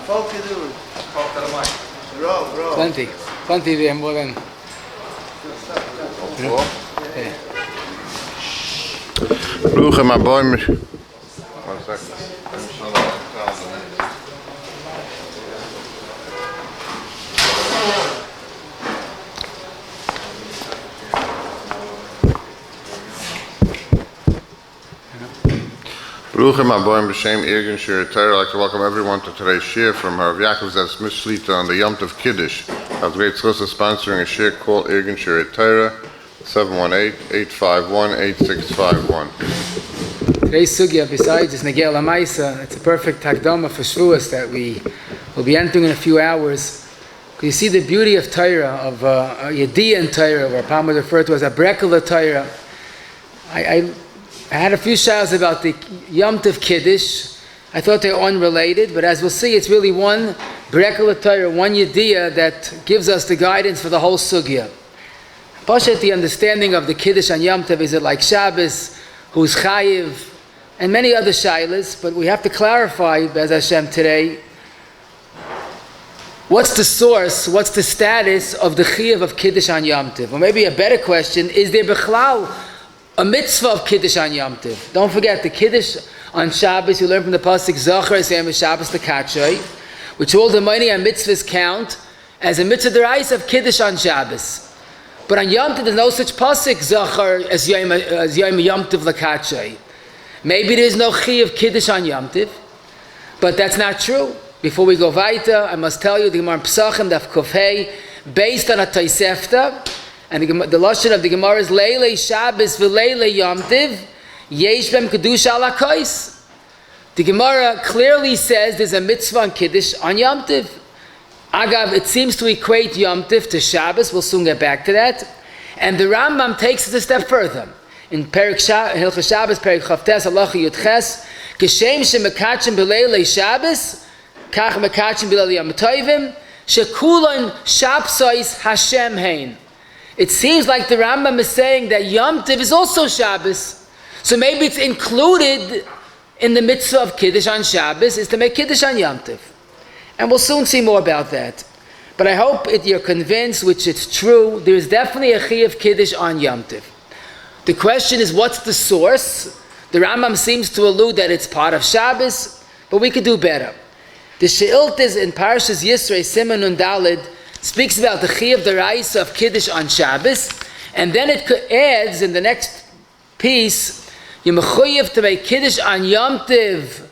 Plenty there, more than. Bruchem aboim. 1 second. Bruchem aboim b'shem Irgun Shir Torah. I'd like to welcome everyone to today's shir from Rav Yaakov Zev's Mishlita on the Yomtov Kiddush. I have great Tzchus sponsoring a shir called Irgun Shir Torah, 718-851-8651. Today's sugya, besides this Negel Amaisa, it's a perfect takdama for Shavuos that we will be entering in a few hours. You see the beauty of Torah, of Yediyah in Torah, where Pam was referred to as a Brekala Torah. I had a few shahs about the Yomtov Kiddush. I thought they were unrelated, but as we'll see, it's really one Brekala Torah, one Yediyah that gives us the guidance for the whole sugya. Pashat, the understanding of the Kiddush on Yomtov, is it like Shabbos, who's chayiv, and many other shaylas, but we have to clarify, Bez Hashem, today, what's the source, what's the status of the chiyuv of Kiddush on Yomtov? Or maybe a better question, is there bichlal a mitzvah of Kiddush on Yomtov? Don't forget, the Kiddush on Shabbos, you learn from the pasuk, Zachar Esem Shabbos Lekachay, which all the money and mitzvahs count as a mitzvah deraisa of Kiddush on Shabbos. But on Yom Tov, there's no such pasuk, Zachar as Yom Tov Lekachay. Maybe there's no chi of Kiddush on Yom Tov, but that's not true. Before we go weiter, I must tell you, the Gemara Pesachim, Daf Kofhei, based on a Tosefta, and the lashon of the Gemara is Leilei Shabbos v'Leilei Yom Tov, Yesh Bem Kiddush ala Kos. The Gemara clearly says there's a mitzvah on Kiddush on Yom Tov. Agav, it seems to equate Yom Tov to Shabbos. We'll soon get back to that. And the Rambam takes it a step further. In Hilchos Shabbos, Perik Chavtes, halacha Yudches, Kishem shemekachim b'leilei Shabbos, kach mekachim b'leilei Yom Tovim, shekulon Shabsois Hashem hein. It seems like the Rambam is saying that Yom Tov is also Shabbos. So maybe it's included in the mitzvah of Kiddush on Shabbos, is to make Kiddush on Yom Tov. And we'll soon see more about that. But I hope you're convinced, which it's true, there is definitely a chi of Kiddush on Yom Tov. The question is, what's the source? The Rambam seems to allude that it's part of Shabbos, but we could do better. The She'iltas in Parashas Yisrei, Siman Nun Daled, speaks about the chi of the Raisa of Kiddush on Shabbos, and then it adds in the next piece, you're mechuyev to make Kiddush on Yom Tov,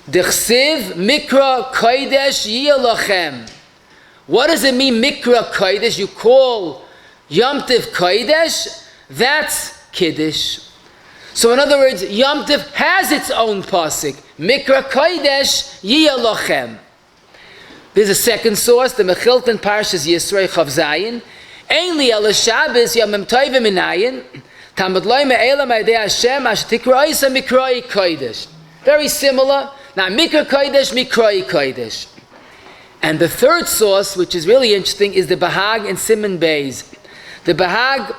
Dechsiv Mikra Kodesh Yilachem. What does it mean, Mikra Kodesh? You call Yom Tov Kodesh? That's Kiddush. So in other words, Yom Tov has its own pasuk, Mikra Kodesh Yilachem. There's a second source, the Mechilton Parashas Yisrei Chav Zayin. Ainli El Shabbos Yomim Tovim Inayin. Tamad Loi Me'elam Aydei Hashem Asher Tikra Isa Mikrai Kodesh. Very similar. Now, Mikra Kodesh, Mikrai Kodesh. And the third source, which is really interesting, is the Bahag in Siman Beis. The Bahag,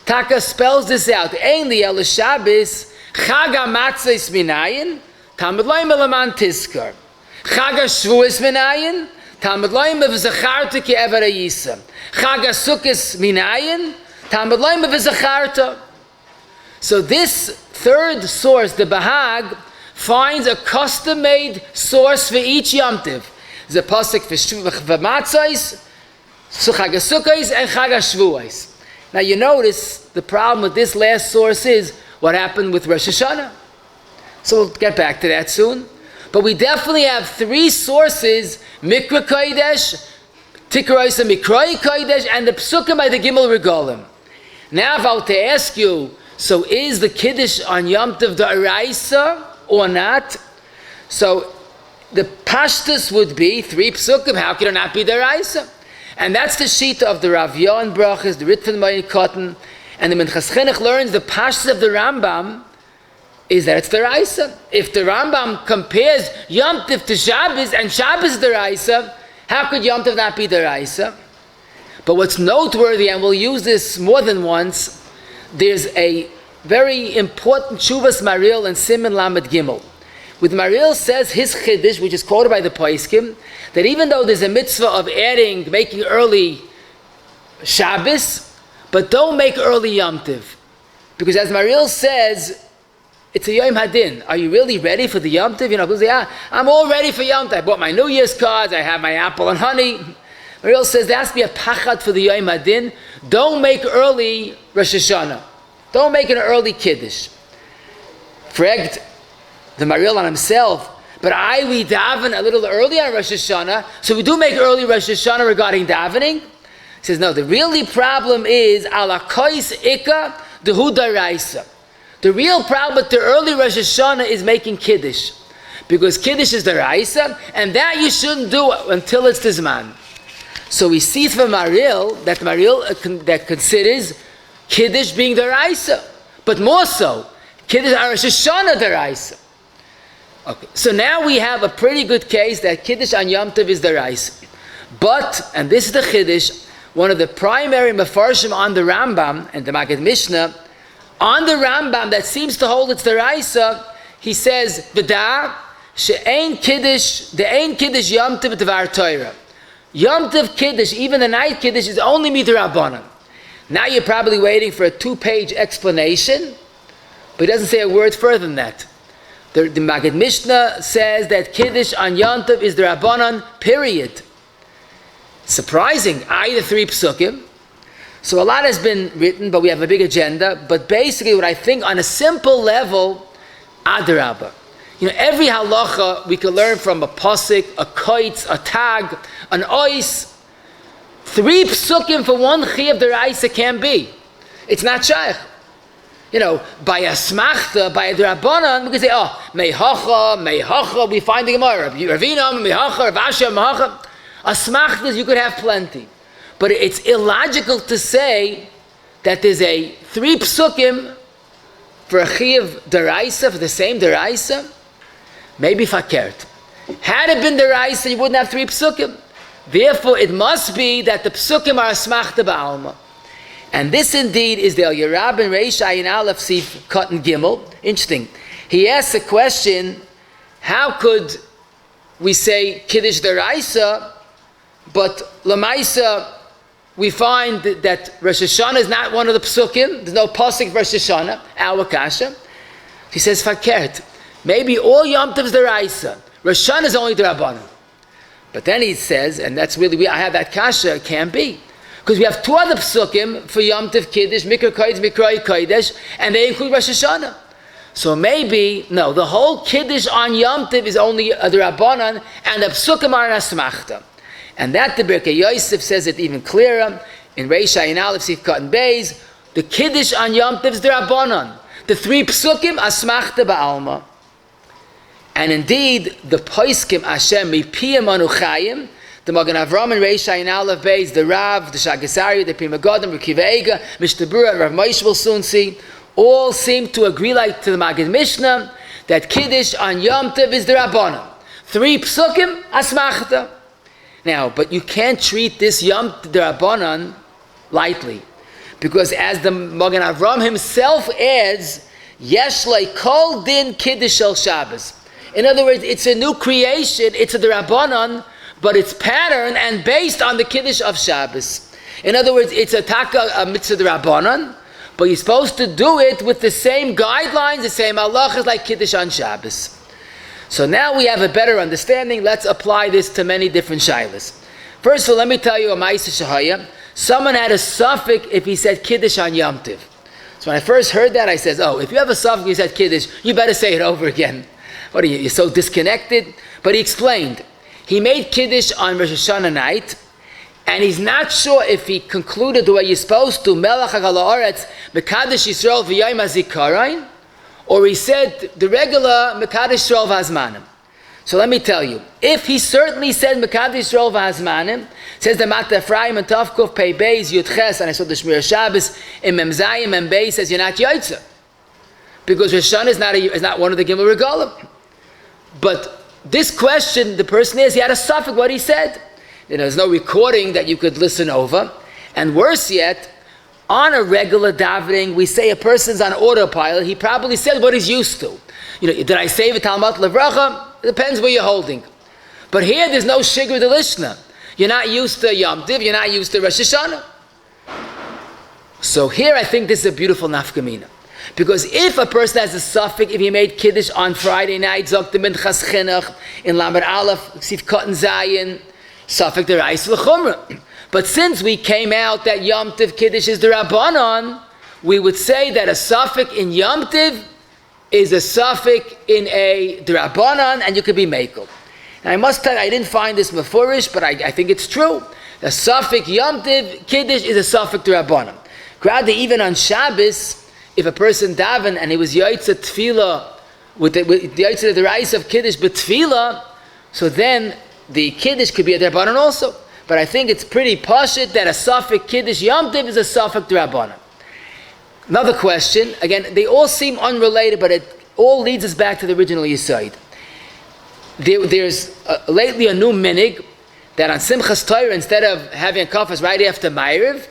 Taka spells this out. Ainli El Shabbos Chag HaMatzos Minayin. Tamad Loi Melaman Tiskar. Chag HaShavuos Minayin. Tamad Loi Me'v'zacharta Ki Ever HaYisa. Chag HaSukkos Minayin. Tamad Loi Me'v'zacharta. So this third source, the Bahag, finds a custom-made source for each Yom Tov. There's a pasuk for Matzos, Chag HaSukkos, and Chag HaShavuos. Now you notice the problem with this last source is what happened with Rosh Hashanah. So we'll get back to that soon. But we definitely have three sources, Mikra Kodesh, Tikra Isa Mikrai Kodesh, and the Psukim by the Gimel Regalim. Now if I were to ask you, so is the Kiddush on Yom Tov Da'araisa or not? So the pashtus would be three psukim. How could it not be Da'araisa? And that's the shita of the Rav Yohan Brachas, the Ritvan Mayin Cotton, and the Minchas Chinuch learns the pashtus of the Rambam is that it's Da'araisa. If the Rambam compares Yom Tov to Shabbos and Shabbos is Da'araisa, how could Yom Tov not be Da'araisa? But what's noteworthy, and we'll use this more than once, there's a very important Shuvas Maril and Siman Lamed Gimel, With Maril says his Kiddush, which is quoted by the Poskim, that even though there's a mitzvah of making early Shabbos, but don't make early Yomtiv. Because as Maril says, it's a Yom Hadin. Are you really ready for the Yomtiv? You know, people say, I'm all ready for Yomtiv. I bought my New Year's cards, I have my apple and honey. Maril says there has to be a pachat for the Yom Hadin. Don't make early Rosh Hashanah. Don't make an early Kiddush. Fragt the Maril on himself, but we daven a little early on Rosh Hashanah, so we do make early Rosh Hashanah regarding davening. He says, no, the really problem is ala kois ikka dehu daraisa. The real problem with the early Rosh Hashanah is making Kiddush. Because Kiddush is daraisa, and that you shouldn't do until it's the Zman. So we see from Maril that that considers Kiddush being daraisa. But more so, Kiddush on Rosh Hashanah daraisa. Okay, so now we have a pretty good case that Kiddush on Yom Tov is daraisa. But, and this is the Kiddush, one of the primary mefarshim on the Rambam and the Maggid Mishnah, on the Rambam that seems to hold it's daraisa, he says, V'da, she'ein Kiddush, de'ein Kiddush Yom Tov Dvar Torah. Yom Tov Kiddush, even the night Kiddush, is only midrabanan. Now you're probably waiting for a 2-page explanation, but he doesn't say a word further than that. The Maggid Mishnah says that Kiddush on Yom Tov is the Rabbanan, period. Surprising, the 3 psukim. So a lot has been written, but we have a big agenda. But basically what I think on a simple level, Adarabah. You know, every halacha we can learn from a pasuk, a koitz, a tag, an ois. 3 psukim for 1 chiyuv deraisa can be. It's not shaykh. You know, by a smachta, by a drabanan, we can say, mehacha, we find the Gemara. Ravina, mehacha, Ravasha, mehacha. A smachtas you could have plenty. But it's illogical to say that there's a 3 psukim for a chiyuv deraisa, for the same deraisa. Maybe fakert. Had it been deraisa, you wouldn't have 3 psukim. Therefore, it must be that the psukim are a smachta ba'alma. And this indeed is the El Yerab and Reish Ayin Aleph Sif Cotton Gimel. Interesting. He asks a question, how could we say Kiddush deraisa, but Lamaisa, we find that Rosh Hashanah is not one of the psukim. There's no pasuk Rosh Hashanah, our kasha. He says, fakert. Maybe all Yom Tov is deraisa. Rosh Hashanah is only derabanan. But then he says, and that's really, I have that kasha, it can't be. Because we have 2 other psukim for Yom Tov Kiddush, Mikra Kodesh, Mikra Kodesh, and they include Rosh Hashanah. So maybe, no, the whole Kiddush on Yom Tov is only a derabanan, and the psukim are an asmachta. And that the Birkei Yosef says it even clearer. In Reish Ayin Aleph Sif Cotton Beis, the Kiddush on Yom Tov is derabanan. The 3 psukim asmachta ba'alma. And indeed, the Poskim Hashem mipiyam anu chayim, the Magen Avram and Reish Ayin Aleph Beis, the Rav, the Shagasari, the Pri Megadim, Rekiva Eiga, Mishtabura, and Rav Moshe will soon see, all seem to agree like to the Maggid Mishnah that Kiddush on Yom Tov is the Rabbanan. 3 psukim asmachta. Now, but you can't treat this Yom Tov the Rabbanan lightly, because as the Magen Avram himself adds, Yesh lei kol din Kiddush shel Shabbos. In other words, it's a new creation, it's a Rabbanan, but it's patterned and based on the Kiddush of Shabbos. In other words, it's a mitzvah Rabbanan, but you're supposed to do it with the same guidelines, the same halachas like Kiddush on Shabbos. So now we have a better understanding. Let's apply this to many different shaylas. First of all, let me tell you a ma'aseh shahaya. Someone had a suffix if he said Kiddush on Yom Tov. So when I first heard that, I said, if you have a suffix, you said Kiddush, you better say it over again. What are you, you're so disconnected? But he explained. He made Kiddush on Rosh Hashanah night, and he's not sure if he concluded the way you're supposed to, Melech HaGalaretz, Mekadosh Yisrael v'Yom HaZikaron, or he said the regular Mekadosh Yisrael v'Hazmanim. So let me tell you, if he certainly said Mekadosh Yisrael v'Hazmanim, says the Mata Ephraim and Tavkuf Pei Beis Yudches, and I saw the Shmir Shabbos in Memzayim and Beis says you're not Yotzeh, because Rosh Hashanah is not one of the Gimel Regalim. But this question, the person he had a suffix what he said. There's no recording that you could listen over. And worse yet, on a regular davening, we say a person's on autopilot, he probably said what he's used to. did I save a Talmud Levracha? It depends where you're holding. But here there's no Shigur de Lishna. You're not used to Yom Tiv, you're not used to Rosh Hashanah. So here I think this is a beautiful nafkamina. Because if a person has a suffix, if he made Kiddush on Friday night, Zokta Minchas Chinuch, in Lamed Aleph, Sifkot and Zayin, suffix D'Oraisa L'Chumra. But since we came out that Yom Tiv Kiddush is the Rabbanon, we would say that a suffix in Yom Tiv is a suffix in a D'Rabbanan, and you could be Mekel. And I must tell you, I didn't find this mafurish, but I think it's true. The suffix Yom Tiv Kiddush is a suffix D'Rabbanan. Rather, even on Shabbos, if a person daven and he was Yaitza Tefillah with the Yaitza the rice of Kiddush but Tefillah, so then the Kiddush could be a D'Rabbanan also. But I think it's pretty pashut that a suffix Kiddush Yom Tiv is a suffix D'Rabbanan. Another question, again, they all seem unrelated, but it all leads us back to the original Yesod. There's lately a new minhag that on Simchas Torah, instead of having a kafas right after Ma'ariv,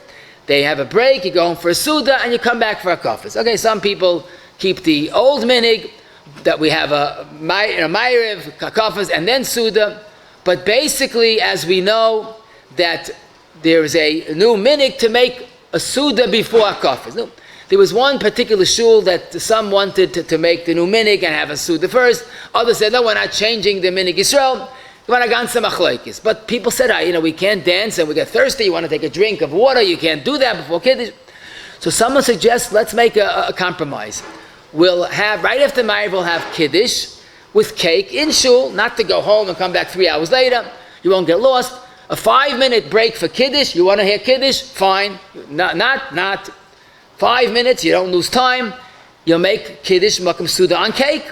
they have a break, you go home for a Suda, and you come back for a kafas. Okay, some people keep the old minhag, that we have a Ma'ariv, kafas, and then Suda. But basically, as we know, that there is a new minhag to make a Suda before a kafas. No. There was one particular shul that some wanted to make the new minhag and have a Suda first. Others said, no, we're not changing the minhag Yisrael. But people said, we can't dance and we get thirsty, you want to take a drink of water, you can't do that before Kiddush. So someone suggests, let's make a compromise. We'll have, right after Ma'ariv, we'll have Kiddush with cake in shul, not to go home and come back 3 hours later. You won't get lost. A 5-minute break for Kiddush, you want to hear Kiddush? Fine. Not 5 minutes, you don't lose time. You'll make Kiddush Makam Suda on cake.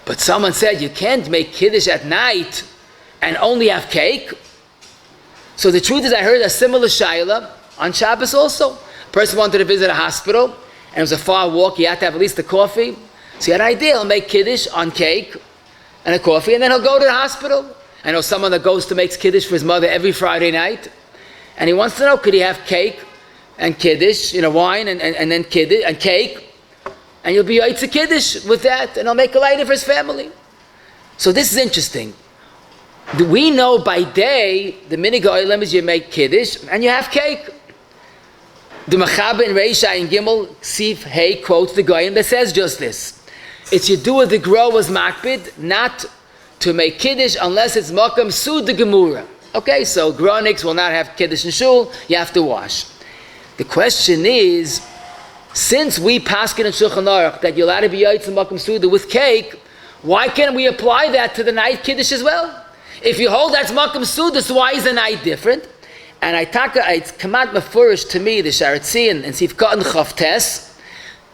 But someone said you can't make Kiddush at night and only have cake. So the truth is, I heard a similar shayla on Shabbos also. A person wanted to visit a hospital, and it was a far walk, he had to have at least a coffee. So he had an idea, he'll make Kiddush on cake and a coffee, and then he'll go to the hospital. I know someone that goes to make Kiddush for his mother every Friday night, and he wants to know, could he have cake and Kiddush, wine and then Kiddush and cake? And you'll be Yaitza Kiddush with that, and I'll make a lighter for his family. So this is interesting. We know by day, the minhag oilem is you make Kiddush, and you have cake. The Mechaber in Reisha and Gimel, Sif Hey quotes the Goyim that says just this. It's you do the grow was makbid, not to make Kiddush unless it's Makam Sud the Gemura. Okay, so Gronics will not have Kiddush in Shul, you have to wash. The question is, since we paskin in Shulchan Aruch that you're allowed to be Yaitz and Makam Suda with cake, why can't we apply that to the night Kiddush as well? If you hold that's Makam Suda, so why is the night different? And it's Kamat Mefurish to me, the Sharatzi and Sifkat and Chavtes,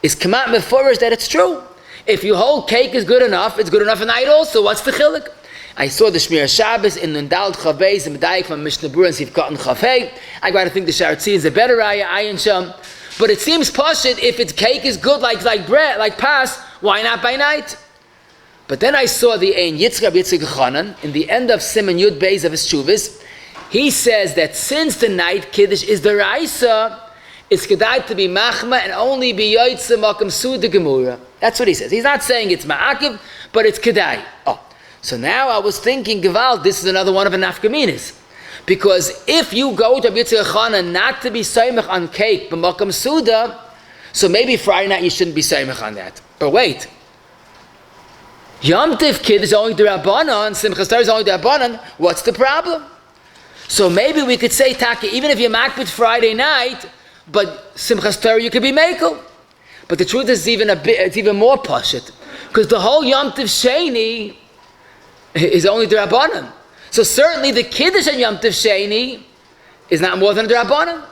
is Kamat Mefurish that it's true. If you hold cake is good enough, it's good enough at night also. What's the chilik? I saw the Shmir Shabbos in Nundal Chavez and Medayik from Mishnah Berurah and Sifkat and Chavei. I gotta think the Sharatzi is a better ayah, Ayin Sham. But it seems pashut, if its cake is good like bread, like pas, why not by night? But then I saw the Ein Yitzchak Chanan in the end of Siman Yud Beis of his Shuvas. He says that since the night Kiddush is the Raisa, it's kedai to be machma and only be Yaitza Makam Suda Gemura. That's what he says. He's not saying it's ma'akiv, but it's kedai. Oh, so now I was thinking, Gewalt, this is another one of the nafkaminas. Because if you go to Yitzchak Chanan not to be saimach on cake, but Makam Suda, so maybe Friday night you shouldn't be saimach on that. But wait, Yom Tiv Kiddush is only the Rabbanon, Simchas Torah is only the Rabbanon, what's the problem? So maybe we could say, Taka, even if you're makbid Friday night, but Simchas Torah you could be mekel. But the truth is it's even more pashut. Because the whole Yom Tiv Sheni is only the Rabbanon. So certainly the Kiddush on Yom Tiv Sheni is not more than the Rabbanon.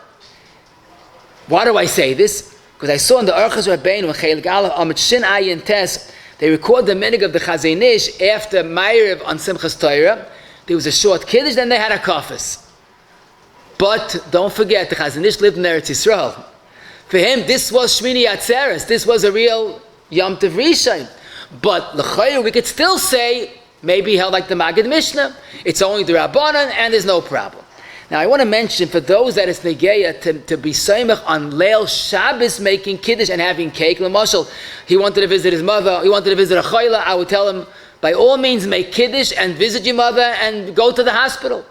Why do I say this? Because I saw in the Orchos Rabbeinu, Chelik Aleph, Amid Shin Ayin Tes, they record the minhag of the Chazon Ish after Ma'ariv on Simchas Torah. There was a short Kiddush, then they had a kafas. But don't forget, the Chazon Ish lived in Eretz Yisrael. For him, this was Shmini Atzeres. This was a real Yom Tov Rishon. But l'chayr, we could still say, maybe held like the Magid Mishnah. It's only the Rabbanan, and there's no problem. Now I want to mention for those that it's negeya to be soymech on Leil Shabbos making Kiddush and having cake. L'mashal, he wanted to visit his mother, he wanted to visit a chayla, I would tell him, by all means make Kiddush and visit your mother and go to the hospital.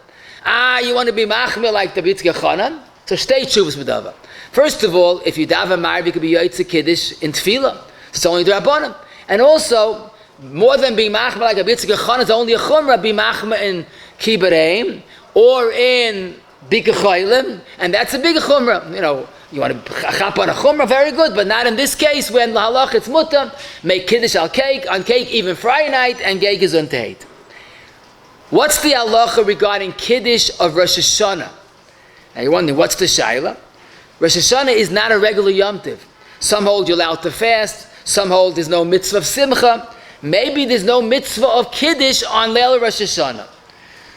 You want to be machmir like the B'yitzke Chanan? So stay tshuvas b'dava. First of all, if you daven marv, you could be yotze Kiddush in tefillah. It's only the Rabbanim. And also, more than being machmir like a B'yitzke Chanan, it's only a chumrah, be machmir in kibareim, or in Bika Chaylim, and that's a big chumrah. You know, you want to chap on a chumrah, very good, but not in this case when the halacha it's mutter, make Kiddush on cake, even Friday night, and gay gesundheit. What's the halacha regarding Kiddush of Rosh Hashanah? Now you're wondering, what's the shaila? Rosh Hashanah is not a regular Yomtiv. Some hold you're allowed to fast, some hold there's no mitzvah of simcha, maybe there's no mitzvah of Kiddush on Leil Rosh Hashanah.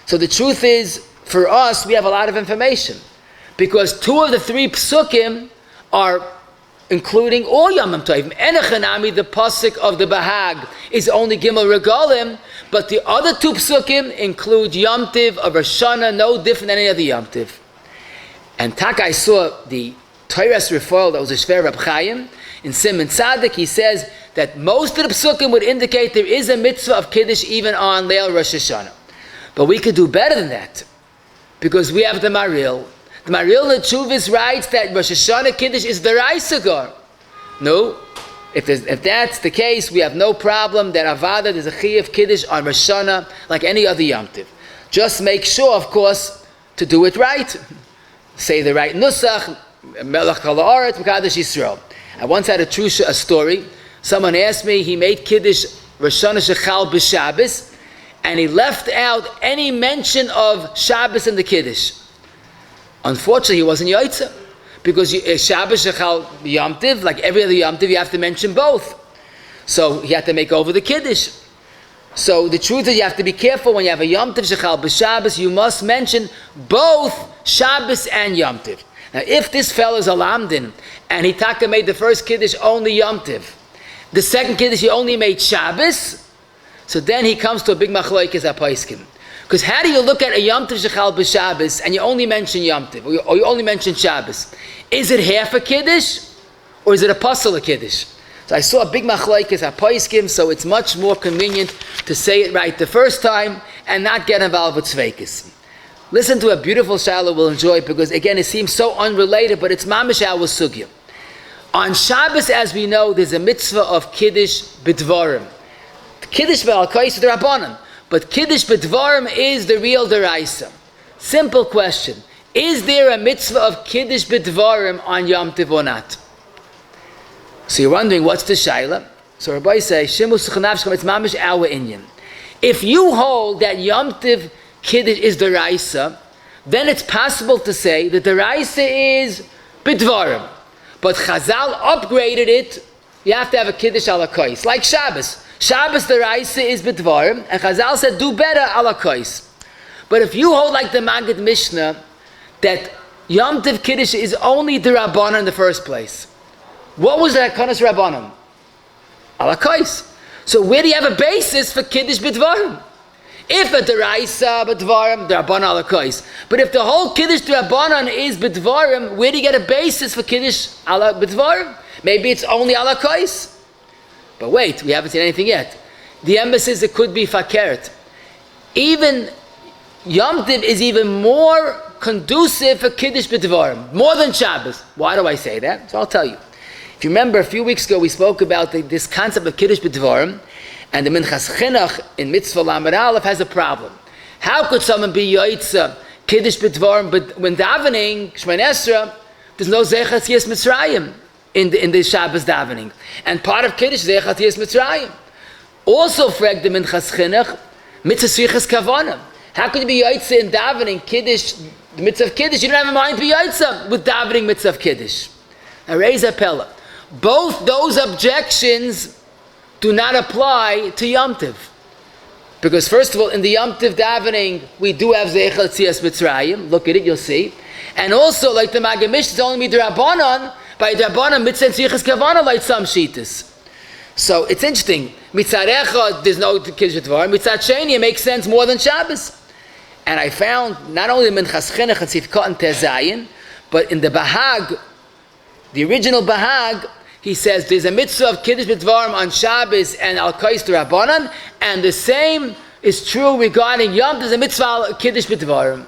So the truth is, for us, we have a lot of information. Because 2 of the 3 psukim are including all Yom Tovim. Enechanami, the pasuk of the Bahag, is only Gimel Regalim, but the other 2 psukim include Yom Tiv of Rosh Hashanah, no different than any other Yom Tiv. And I saw the Torah's referral that was a Shver Reb Chaim in Simon Tzaddik. He says that most of the psukim would indicate there is a mitzvah of Kiddush even on Leil Rosh Hashanah. But we could do better than that, because we have the Maril. The Maril Nechuvis writes that Rosh Hashanah Kiddush is the Reisagar. No, if that's the case, we have no problem that Avada, there's a Chiyuv Kiddush on Rosh Hashanah like any other Yom Tiv. Just make sure, of course, to do it right. Say the right Nusach, Melech Kol Haaretz, Mekadosh Yisrael. I once had a story. Someone asked me, he made Kiddush Rosh Hashanah Shechal b'Shabbos, and he left out any mention of Shabbos in the Kiddush. Unfortunately, he wasn't Yaitza, because Shabbos Shechal Yom Tiv, like every other Yom Tiv, you have to mention both. So he had to make over the Kiddush. So the truth is, you have to be careful when you have a Yom Tiv Shechal b'Shabbos, you must mention both Shabbos and Yom Tiv. Now, if this fellow is a Lamdin, and he taka made the first Kiddush only Yom Tiv, the second Kiddush he only made Shabbos, so then he comes to a big machlokes hapaiskim. Because how do you look at a Yom Tov Shechal b'Shabbos and you only mention Yom Tov, or you only mention Shabbos? Is it half a Kiddush, or is it a pasal of Kiddush? So I saw a big machlokes hapaiskim, so it's much more convenient to say it right the first time and not get involved with tzveikis. Listen to a beautiful shaila we'll enjoy, because again it seems so unrelated, but it's mamish our sugya. On Shabbos, as we know, there's a mitzvah of Kiddush b'dvarim. Kiddush b'alkais is the Rabbanan, but Kiddush b'dvarim is the real deraisa. Simple question: is there a mitzvah of Kiddush b'dvarim on Yom Tov or not? So you're wondering what's the shaila? So Rabbi says, "Shimu suchanavshchem," it's mamish our inyan. If you hold that Yom Tov Kiddush is deraisa, then it's possible to say that deraisa is b'dvarim, but Chazal upgraded it. You have to have a Kiddush alakais, like Shabbos. Shabbos the Raisa is b'dvarim, and Chazal said do better ala kais. But if you hold like the Magid Mishnah that Yom Tov Kiddush is only the Rabbanan in the first place, what was that Kanas Rabbanan? Ala kais. So where do you have a basis for Kiddush b'dvarim? If a deraisa b'dvarim, the Rabbanan ala kais. But if the whole Kiddush the Rabbanan is b'dvarim, where do you get a basis for Kiddush ala b'dvarim? Maybe it's only ala kais. But wait, we haven't seen anything yet. The emphasis it could be fakert. Even Yom Tiv is even more conducive for Kiddush b'dvarim, more than Shabbos. Why do I say that? So I'll tell you. If you remember, a few weeks ago we spoke about this concept of Kiddush b'dvarim, and the minchas chinuch in mitzvah lamed aleph has a problem. How could someone be yoitza Kiddush b'dvarim, but when davening Shemini Esrei, there's no zechat yis Mitzrayim in the Shabbos davening, and part of Kiddush zechat yis Mitzrayim. Also, frag the minchas chinuch mitzvah svichas kavana. How could you be yoitza in davening Kiddush, the mitzvah of Kiddush? You don't have a mind to be yoitza with davening mitzvah of Kiddush. Now raise a pella. Both those objections do not apply to Yom Tov. Because first of all, in the Yom Tov davening, we do have Zeichel Tzias Mitzrayim. Look at it, you'll see. And also, like the Magid Mishnah, it's only Midrabanan, by Drabanan Mitzvah Tzichas Kavana, like some Shitas. So it's interesting. Mitzad Echad, there's no Kiddush Dvarim. Mitzad Sheni, it makes sense more than Shabbos. And I found not only Minchas Chinuch and Sifkat and Tezayin, but in the Bahag, the original Bahag, he says there's a mitzvah of Kiddush B'Dvarim on Shabbos and Al Kais D'Rabbanan, and the same is true regarding Yom. There's a mitzvah of Kiddush B'Dvarim.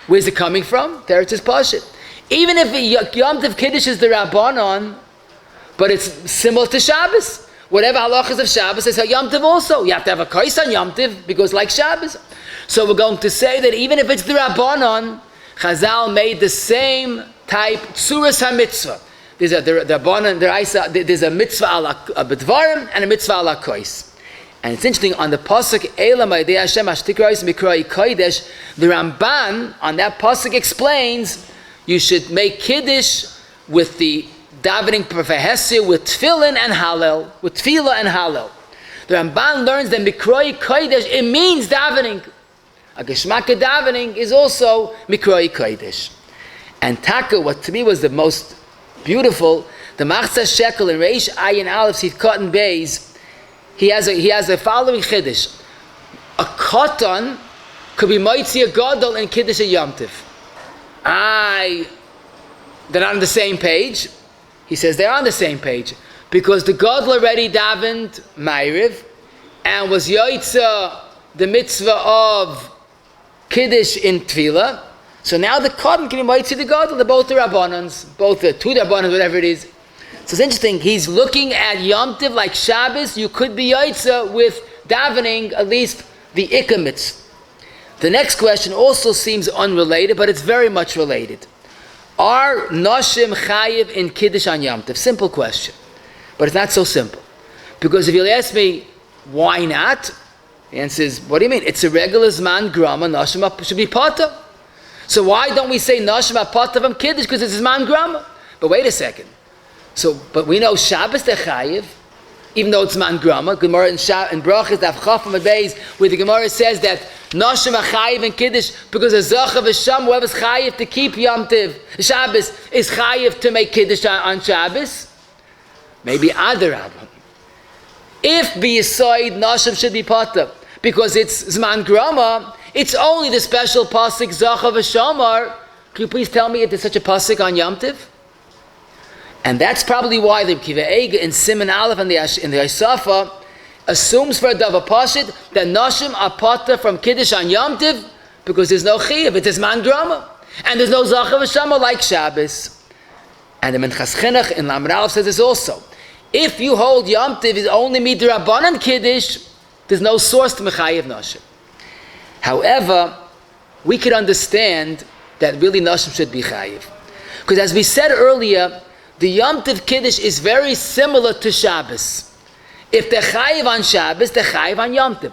Where's it coming from? Teretz is Pashit. Even if Yomtov Kiddush is the Rabbanon, but it's similar to Shabbos. Whatever halachas of Shabbos is a Yomtov also. You have to have a kais on Yomtov because like Shabbos. So we're going to say that even if it's the Rabbanon, Chazal made the same type tzuras ha-mitzvah. There's a mitzvah ala b'dvarim and a mitzvah ala kais. And it's interesting, on the pasuk Elam Aydei Hashem Ashtikrais Mikrai Kodesh, the Ramban on that pasuk explains you should make Kiddush with the davening for Hesed with tefillin and Hallel, with tefillah and Hallel. The Ramban learns that Mikrai Kodesh, it means davening. A Geshmaka davening is also Mikrai Kodesh. And Taka, what to me was the most beautiful, the Machzah Shekel in Reish Ayin Aleph Sifkat and Beis, he has a following Kiddush. A Katan could be Moitzi a Gadol in Kiddush a Yomtiv. They're not on the same page. He says they're on the same page because the Gadol already davened Ma'ariv and was Yoitza the mitzvah of Kiddush in Tefillah. So now the Katan can be Moitzi the Gadol. They're both the Rabbanans, both the two Rabbanans, whatever it is. So it's interesting, he's looking at Yom Tov like Shabbos, you could be Yaitza with davening, at least the Ikka mitzvah. The next question also seems unrelated, but it's very much related. Are Nashim Chayiv in Kiddush on Yom Tov? Simple question. But it's not so simple. Because if you'll ask me, why not? The answer is, what do you mean? It's a regular Zman Grama, Nashim should be Pata. So why don't we say Nashim Pata from Kiddush? Because it's Zman Grama. But wait a second. But we know Shabbos the Chayiv, even though it's Man Grama. Gemara in Brachas Daf Chafam Beis, where the Gemara says that Nashim Chayiv in Kiddush because a Zachav V'Sham, whoever's Chayiv to keep Yom Tov Shabbos is Chayiv to make Kiddush on Shabbos. Maybe Adarabah. If B'Yisoid Nashim should be Pata because it's Zman Grama, it's only the special pasuk Zachav V'Shamar. Can you please tell me if there's such a pasuk on Yom Tov? And that's probably why the Kiva Eiga in Siman Aleph in the Isafa assumes for a Dava Pashit that Nashim are Pata from Kiddush on Yom Tov because there's no Chiyav, it's Man Drama. And there's no Zachav V'Shama like Shabbos. And the Minchas Chinuch in Lamed Aleph says this also. If you hold Yom Tov is only Midrabanan Kiddush, there's no source to Mechayev Nashim. However, we could understand that really Nashim should be Chayev. Because as we said earlier, the Yom Tov Kiddush is very similar to Shabbos. If they're Chayiv on Shabbos, they're Chayiv on Yom Tov.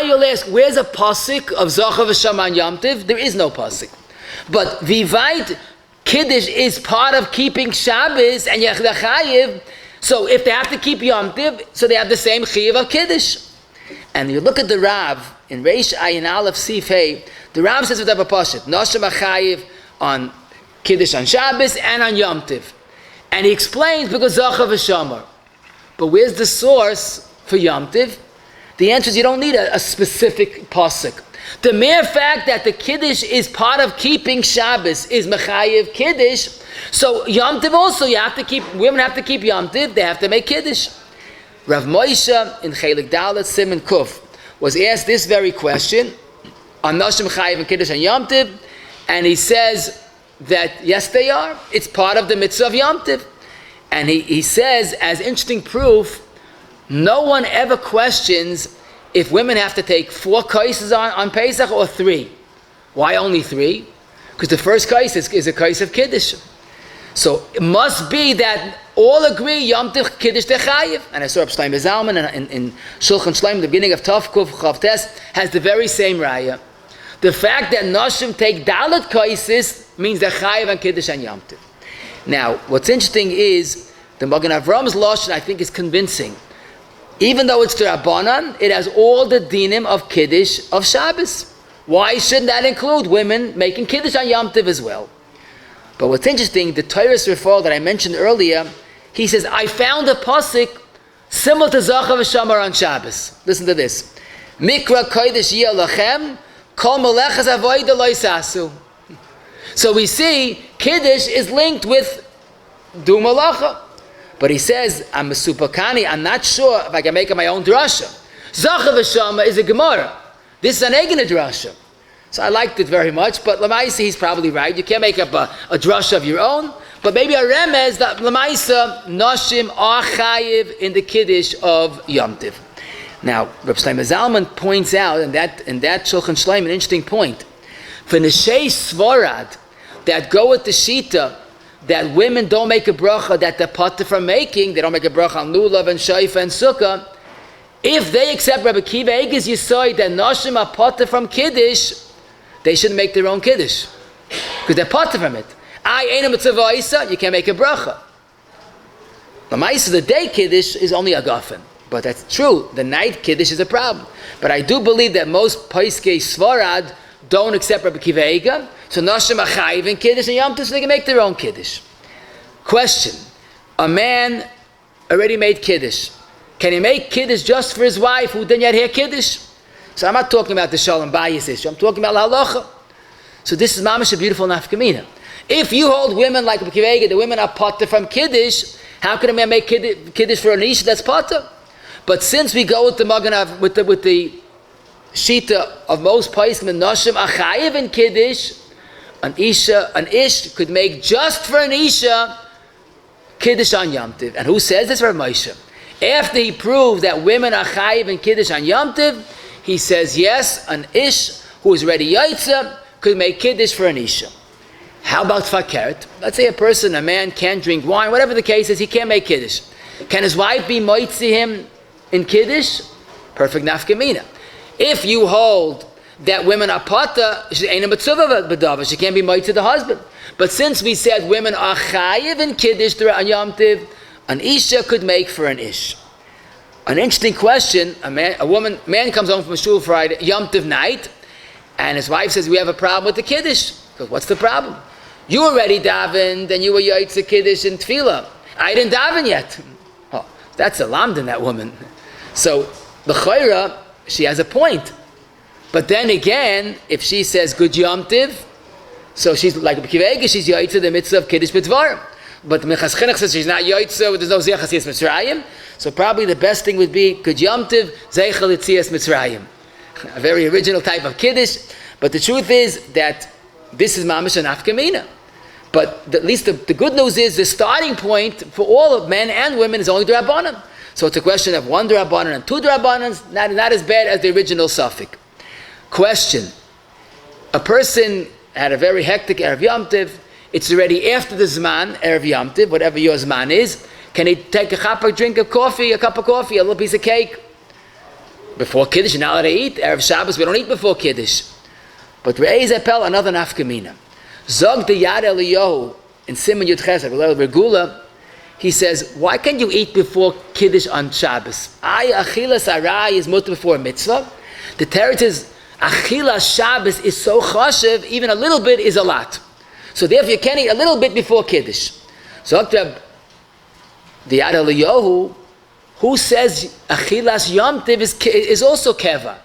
You'll ask, where's a pasuk of Zachav V'Sham on Yom Tov? There is no pasuk. But Vivait Kiddush is part of keeping Shabbos and they're Chayiv. So if they have to keep Yom Tov, so they have the same Chayiv of Kiddush. And you look at the Rav in Reish Ayin Aleph Sif Hey, the Rav says without a pasuk, Nashim Chayiv on Kiddush on Shabbos and on Yom Tov. And he explains because Zachav V'Shamar. But where's the source for Yom Tov? The answer is you don't need a specific pasuk. The mere fact that the Kiddush is part of keeping Shabbos is Mechayev Kiddush. So Yom Tov also, women have to keep Yom Tov, they have to make Kiddush. Rav Moshe in Chelik Dalet Siman Kuf was asked this very question on Nashim Chayev and Kiddush and Yom Tov, and he says that yes they are. It's part of the mitzvah of Yom Tov. And he says, as interesting proof, no one ever questions if women have to take 4 kaises on Pesach or 3. Why only 3? Because the first kais is a kais of Kiddush. So it must be that all agree Yom Tov Kiddush Techayev. And I saw Rabbi Shlomo Zalman in Shulchan Shlomo, the beginning of Tov Kuf Chav Tes, has the very same raya. The fact that Nashim take Dalet kaises means they're Chayev and Kiddush and Yom Tov. Now, what's interesting is the Magen Avram's Lashon, I think, is convincing. Even though it's the Rabbanan, it has all the dinim of Kiddush of Shabbos. Why shouldn't that include women making Kiddush on Yom Tov as well? But what's interesting, the Torah's referral that I mentioned earlier, he says, I found a pasuk similar to Zachav V'Shamar on Shabbos. Listen to this. Mikra kodesh yeh lachem, kol melechas avodah lo yisasu. So we see Kiddush is linked with du malacha. But he says, I'm a supakani, I'm not sure if I can make up my own drasha. Zacha v'shama is a Gemara. This is an egin drasha. So I liked it very much, but Lamaisa, he's probably right. You can't make up a drasha of your own. But maybe a remez that Lamaisa, Noshim are chayiv in the Kiddush of Yomtiv. Now, Reb Shlomo Zalman points out, in that Shulchan Shleim, an interesting point. For Neshei Svarad, that go with the Shita, that women don't make a bracha that they're potter from making, they don't make a bracha on lulav and shayfa and sukkah. If they accept Rabbi Kiva Eiger's Yisoid that Noshim are potter from Kiddush, they shouldn't make their own Kiddush. Because they're potter from it. Amein Mitzvah Isa, you can't make a bracha. The Ma'isa, the day Kiddush is only a gafen. But that's true, the night Kiddush is a problem. But I do believe that most Paiskei Svarad don't accept Rabbi Kiva Eiger. So Noshim are chayiv in Kiddush and Yom Tov, so they can make their own Kiddush. Question. A man already made Kiddush. Can he make Kiddush just for his wife who didn't yet hear Kiddush? So I'm not talking about the Shalom Bayis issue. I'm talking about halacha. So this is mamash a beautiful nafkamina. If you hold women like Rabbi Kiva Eiger, the women are potter from Kiddush, how can a man make Kiddush for an Isha that's potter? But since we go with the Maganav, with the Shita of most Paiskim and Noshim Achayev in Kiddush, an Ish could make just for an Isha Kiddush on Yom Tov. And who says this? Rav Moshe. After he proved that women are Chayev in Kiddush on Yom Tov, he says yes, an Ish who is ready Yaitza could make Kiddush for an Isha. How about Fakert? Let's say a man can't drink wine, whatever the case is, he can't make Kiddush. Can his wife be moitzi him in Kiddush? Perfect nafkamina. If you hold that women are pata, she ain't a mitzvah b'dava, she can't be moitzi to the husband. But since we said women are chayiv in Kiddush on Yom Tov, an Isha could make for an Ish. An interesting question, man comes home from shul Friday, Yom Tov night, and his wife says, we have a problem with the Kiddush. Because what's the problem? You already davened, and you were yaitza Kiddush in Tefillah. I didn't daven yet. Oh, that's a lamdan, that woman. So, the chayra, she has a point. But then again, if she says good Yom Tiv, so she's like a Kivega, she's yaitza the mitzvah of Kiddush b'dvar. But the Mechas Chinuch says she's not yaitza, there's no zechas yitz Mitzrayim. So probably the best thing would be good Yom Tiv, zeichel yitzias Mitzrayim. A very original type of Kiddush. But the truth is that this is mamish and afkamina. But at least the good news is the starting point for all of men and women is only D'Rabbanan. So it's a question of one D'Rabbanan and two D'Rabbanans, not as bad as the original suffix. Question. A person had a very hectic erev Yom Tov. It's already after the Zman, erev Yom Tov, whatever your Zman is. Can he take a drink of coffee, a cup of coffee, a little piece of cake? Before Kiddush, you're not allowed to eat. Erev Shabbos, we don't eat before Kiddush. But Re'ez Epel, another nafkamina. Zog the Yad Eliyahu in Siman Yud Ches, Regula, he says, why can't you eat before Kiddush on Shabbos? Achilas arai is mutter before mitzvah. The teretz is, Achilas Shabbos is so chashev, even a little bit is a lot. So therefore you can eat a little bit before Kiddush. Zog the Yad Eliyahu, who says Achilas Yom Tiv is also keva.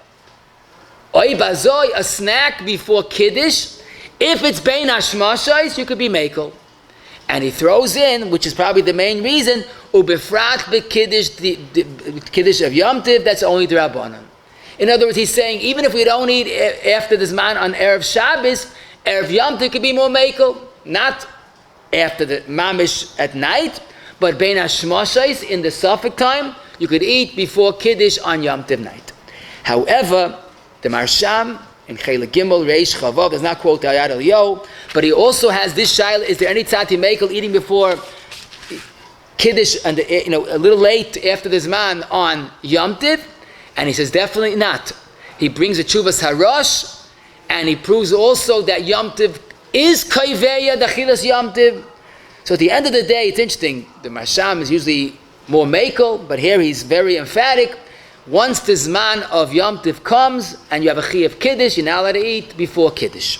Oy bazoi, a snack before Kiddush. If it's bein hashmashais, you could be mekel. And he throws in, which is probably the main reason, ubefrat b'kiddush, the Kiddush of Yom Tiv, that's only the Rabbanan. In other words, he's saying, even if we don't eat after this man on Erev Shabbos, Erev Yom Tiv could be more mekel, not after the mamish at night, but bein hashmashais, in the suffix time, you could eat before Kiddush on Yom Tiv night. However, the Marsham in Chele Gimel Reish Chavav does not quote the Yad Eliyahu, but he also has this shaila: is there any tzati mekel eating before Kiddush and a little late after the Zman on Yom Tiv? And he says definitely not. He brings a Chuvas Harosh, and he proves also that Yom Tiv is Kaiveya the Chilas Yom Tiv. So at the end of the day, it's interesting. The Marsham is usually more mekel, but here he's very emphatic. Once the Zman of Yom Tiv comes and you have a Chi of Kiddush, you're not allowed to eat before Kiddush.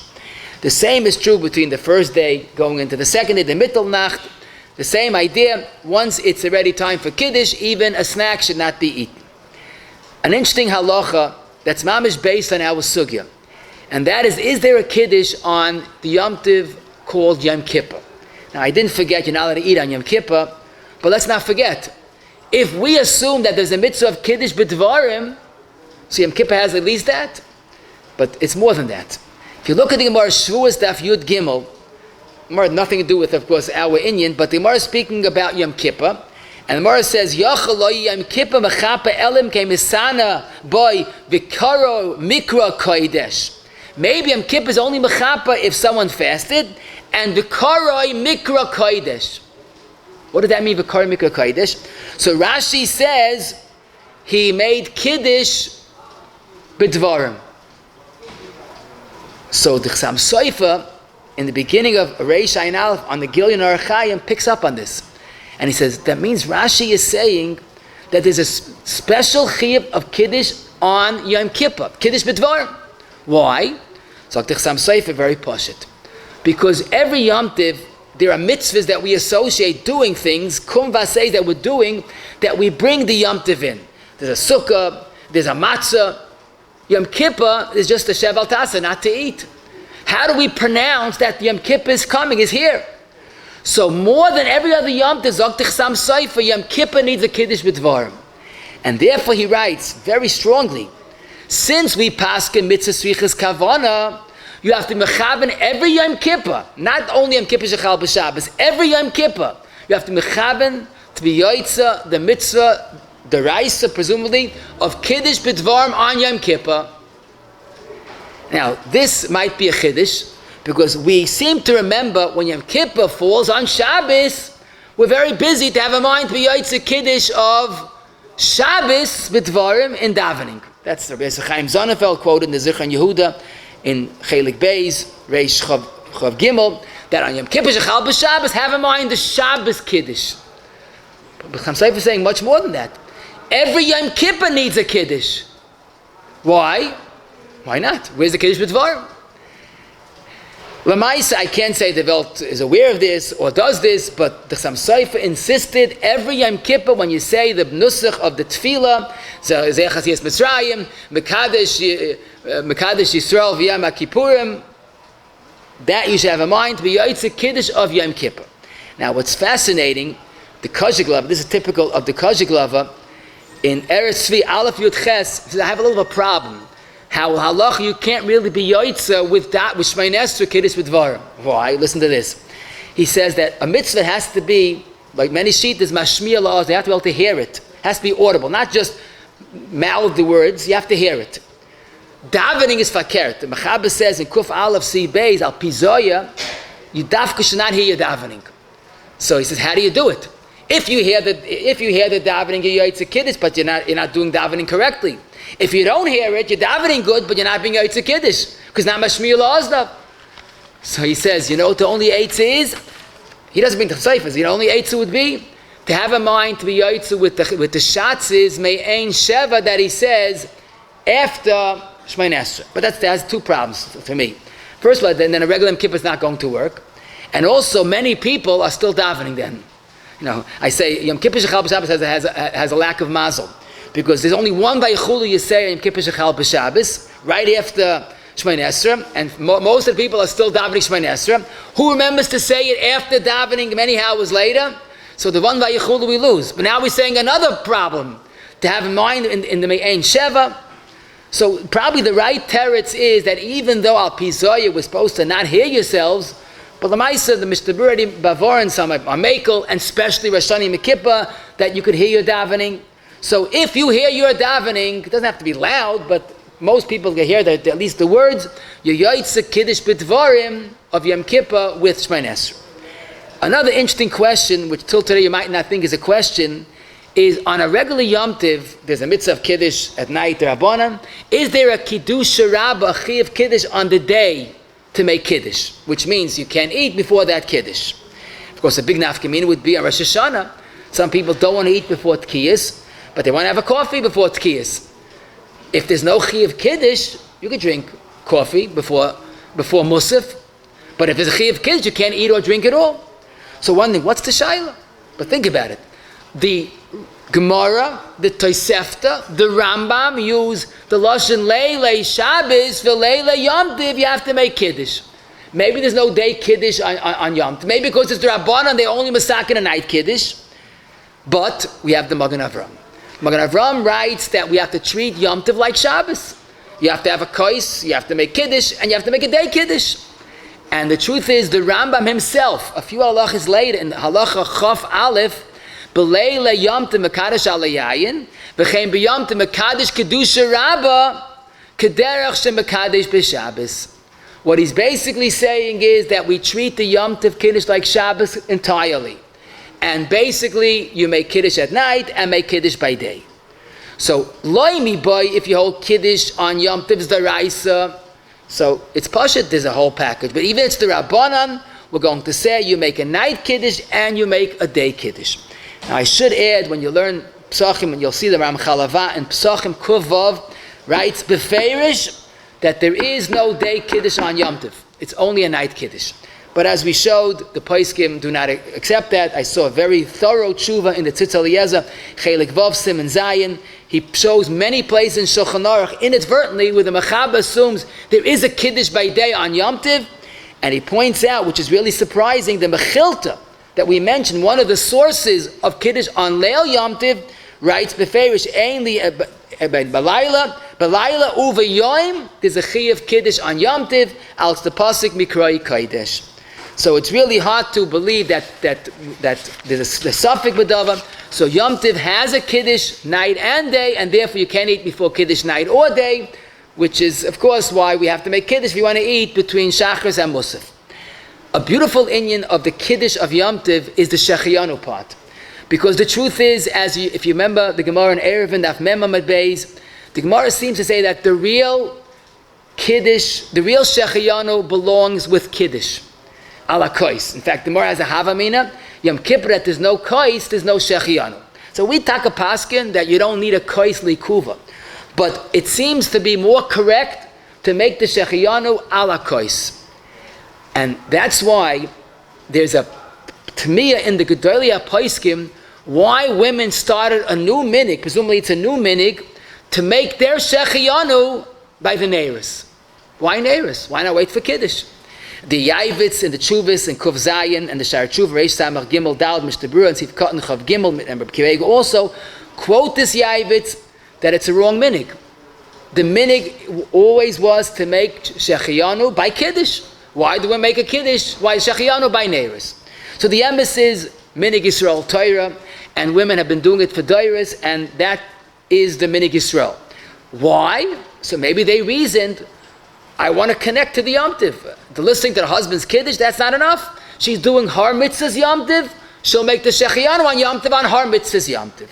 The same is true between the first day going into the second day, the Mittelnacht. The same idea. Once it's already time for Kiddush, even a snack should not be eaten. An interesting halacha that's mamish based on our sugya. And that is there a Kiddush on the Yom Tov called Yom Kippur? Now, I didn't forget you're not allowed to eat on Yom Kippur, but let's not forget, if we assume that there's a mitzvah of Kiddush b'dvarim, so Yom Kippur has at least that, but it's more than that. If you look at the Gemara Shavuos Daf Yud Gimel, Gemara had nothing to do with, of course, our Indian, but the Gemara is speaking about Yom Kippur, and the Gemara says, Yachal lo Yom Kippur mechapa elim ke misana boy vikaro mikra kodesh. Maybe Yom Kippur is only mechapa if someone fasted, and vikaroi mikra kodesh. What does that mean, vikaroi mikra kodesh? So Rashi says he made kiddush b'dvarim. So the Chassam Sofer, in the beginning of Reish Ayin Aleph on the Gilyon Arachayim, picks up on this, and he says that means Rashi is saying that there's a special chiyuv of kiddush on Yom Kippur, kiddush b'dvarim. Why? So the Chassam Sofer very pashut. Because every Yom Tov, there are mitzvahs that we associate doing things, kum vasei that we're doing, that we bring the Yom Tov in. There's a sukkah, there's a matzah. Yom Kippur is just a sheval tasa, not to eat. How do we pronounce that Yom Kippur is coming, is here? So more than every other Yom Tov, Zok Tichsam Sofer, Yom Kippur needs a Kiddush b'dvarim. And therefore he writes very strongly, since we paskin mitzvah svichas kavana, you have to mechaven every Yom Kippur, not only Yom Kippur shechal b'Shabbos, every Yom Kippur. You have to mechaven to be yoitza, the mitzvah, the deraisa, presumably, of Kiddush b'dvarim on Yom Kippur. Now, this might be a Kiddush, because we seem to remember when Yom Kippur falls on Shabbos, we're very busy to have a mind to be yoitza Kiddush of Shabbos b'dvarim in davening. That's the Rabbi Chaim Zonefeld quoted in the Zichron Yehuda, in Chelik Beis, Reish Chav Gimel, that on Yom Kippur Shechal b'Shabbos, have in mind the Shabbos Kiddush. But Chaim Sofer is saying much more than that. Every Yom Kippur needs a Kiddush. Why? Why not? Where's the Kiddush b'dvarim? Lamaisa, I can't say the Welt is aware of this or does this, but the Chassam Sofer insisted every Yom Kippur when you say the nusach of the tefillah, Zechas Yes Mitzrayim, Mekadesh Yisrael v'Yom HaKippurim, that you should have in mind to be Yotzei Kiddush of Yom Kippur. Now, what's fascinating, the Kozhiglava, this is typical of the Kozhiglava, in Eretz Tzvi Aleph Yud Ches, says I have a little bit of a problem. How halacha you can't really be yoitza with that with Shminej Esrei Kiddush b'dvarim. Why? Listen to this. He says that a mitzvah has to be, like many shittas, mashmiya laws, they have to be able to hear it. It has to be audible, not just mouth the words, you have to hear it. Davening is fakert. The Mechaber says in Kuf Aleph Si Beis al Pizoya, you dafka should not hear your davening. So he says, how do you do it? If you hear the davening, you're yoitza Kiddush, but you're not doing davening correctly. If you don't hear it, you're davening good, but you're not being yotzei Kiddush, because not mashmiya la'azdab. So he says, you know what the only eitzah is? He doesn't bring the chseifas. The only eitzah would be to have a mind to be yotzei with the shatzes me'ein sheva that he says after Shminej Esrei. But that has two problems for me. First of all, then a regular Yom Kippur is not going to work, and also many people are still davening then. I say Yom Kippur Shechal b'Shabbos has a lack of mazel. Because there's only one Vayichulu you say in Kippur Shechal b'Shabbos, right after Shminej Esrei, and most of the people are still davening Shminej Esrei. Who remembers to say it after davening many hours later? So the one Vayichulu we lose. But now we're saying another problem to have in mind in the Me'ein Sheva. So probably the right teretz is that even though Al Pizoya was supposed to not hear yourselves, but the Maisa, the Mishtaburi, Bavor, and some are Mekel, and especially Rosh Hashanah Kippur, that you could hear your davening. So if you hear your davening, it doesn't have to be loud, but most people can hear that at least the words, your yotzei Kiddush b'dvarim of Yom Kippur with Shminej Esrei. Another interesting question, which till today you might not think is a question, is on a regular Yom Tov, there's a mitzvah of Kiddush at night, Rabbanan. Is there a Kiddush Rabbah, a chi of Kiddush on the day to make Kiddush? Which means you can't eat before that Kiddush. Of course, a big nafkamina would be on Rosh Hashanah. Some people don't want to eat before Tkiyas, but they want to have a coffee before Tkiyas. If there's no chi of Kiddush, you could drink coffee before Musaf. But if there's a chi of Kiddush, you can't eat or drink at all. So one thing, what's the shaila? But think about it. The Gemara, the Tosefta, the Rambam use the Lashon Leilei Shabbos for Leilei Yom Tov, you have to make Kiddush. Maybe there's no day Kiddush on Yom Tov. Maybe because it's the Rabbanan, they only masakin a night Kiddush. But we have the Magen Avram. Magen Avram writes that we have to treat Yom Tov like Shabbos. You have to have a kois, you have to make Kiddush, and you have to make a day Kiddush. And the truth is, the Rambam himself, a few halachas later, in halacha Chaf Aleph, B'leila Yom Tov Mekadosh Alayayin, V'chein b'Yom Tov Mekadosh Kedusha Rabba, Kederach Shemekadosh B'Shabbos. What he's basically saying is that we treat the Yom Tov Kiddush like Shabbos entirely. And basically, you make Kiddush at night and make Kiddush by day. So, Loi mi boy, if you hold Kiddush on Yom Tov's Daraisa, so it's Pashut, there's a whole package. But even if it's the Rabbanan, we're going to say you make a night Kiddush and you make a day Kiddush. Now I should add, when you learn Psachim, and you'll see the Ramchalava and Psachim Kuvav writes Beferish that there is no day Kiddush on Yom Tov. It's only a night Kiddush. But as we showed, the Poskim do not accept that. I saw a very thorough tshuva in the Tzitz Eliezer, Chelik Vav Siman Zayin. He shows many places in Shulchan Aruch inadvertently where the Mechaba assumes there is a Kiddush by day on Yom Tov, and he points out, which is really surprising, the Mechilta that we mentioned, one of the sources of Kiddush on Leil Yom Tov, writes Beferish Ainli Balayla Uva Yoim. There's a Chi of Kiddush on Yom Tov, als the Pasuk Mikroi Kodesh. So it's really hard to believe that there's a suffix b'davar. So Yom Tov has a Kiddush night and day, and therefore you can't eat before Kiddush night or day, which is, of course, why we have to make Kiddush if you want to eat between Shachris and Musaf. A beautiful inyan of the Kiddush of Yom Tov is the Shachianu part. Because the truth is, if you remember the Gemara in erev and Daf Mem Amud Beis, the Gemara seems to say that the real Kiddush, the real Shachianu belongs with Kiddush. Ala kois. In fact, the Gemara has a havamina. Yom Kippur, that there's no kois, there's no shechianu. So we take a paskin that you don't need a kois likuva. But it seems to be more correct to make the shechianu ala kois. And that's why there's a tmiya in the Gedolia Poskim why women started a new minhag, presumably it's a new minhag, to make their shechianu by the neiros. Why neiros? Why not wait for Kiddush? The Yavitz and the Chuvas and Kuf Zayin and the Shar Chuv, Reish Samach Gimel, Dal, Mr. Brewer, and Sif Cotton, Chav Gimel, and Rabbi Kirega also quote this Yavitz that it's a wrong minhag. The minhag always was to make Shechianu by Kiddush. Why do we make a Kiddush? Why Shechianu by Neiros? So the emes is minhag Yisrael Torah, and women have been doing it for Dairis, and that is the minhag Yisrael. Why? So maybe they reasoned, I want to connect to the Yom Tov. The listening to the husband's Kiddush, that's not enough. She's doing her mitzvahs Yom Tov, she'll make the Shechianu on Yom Tov on her mitzvahs Yom Tov.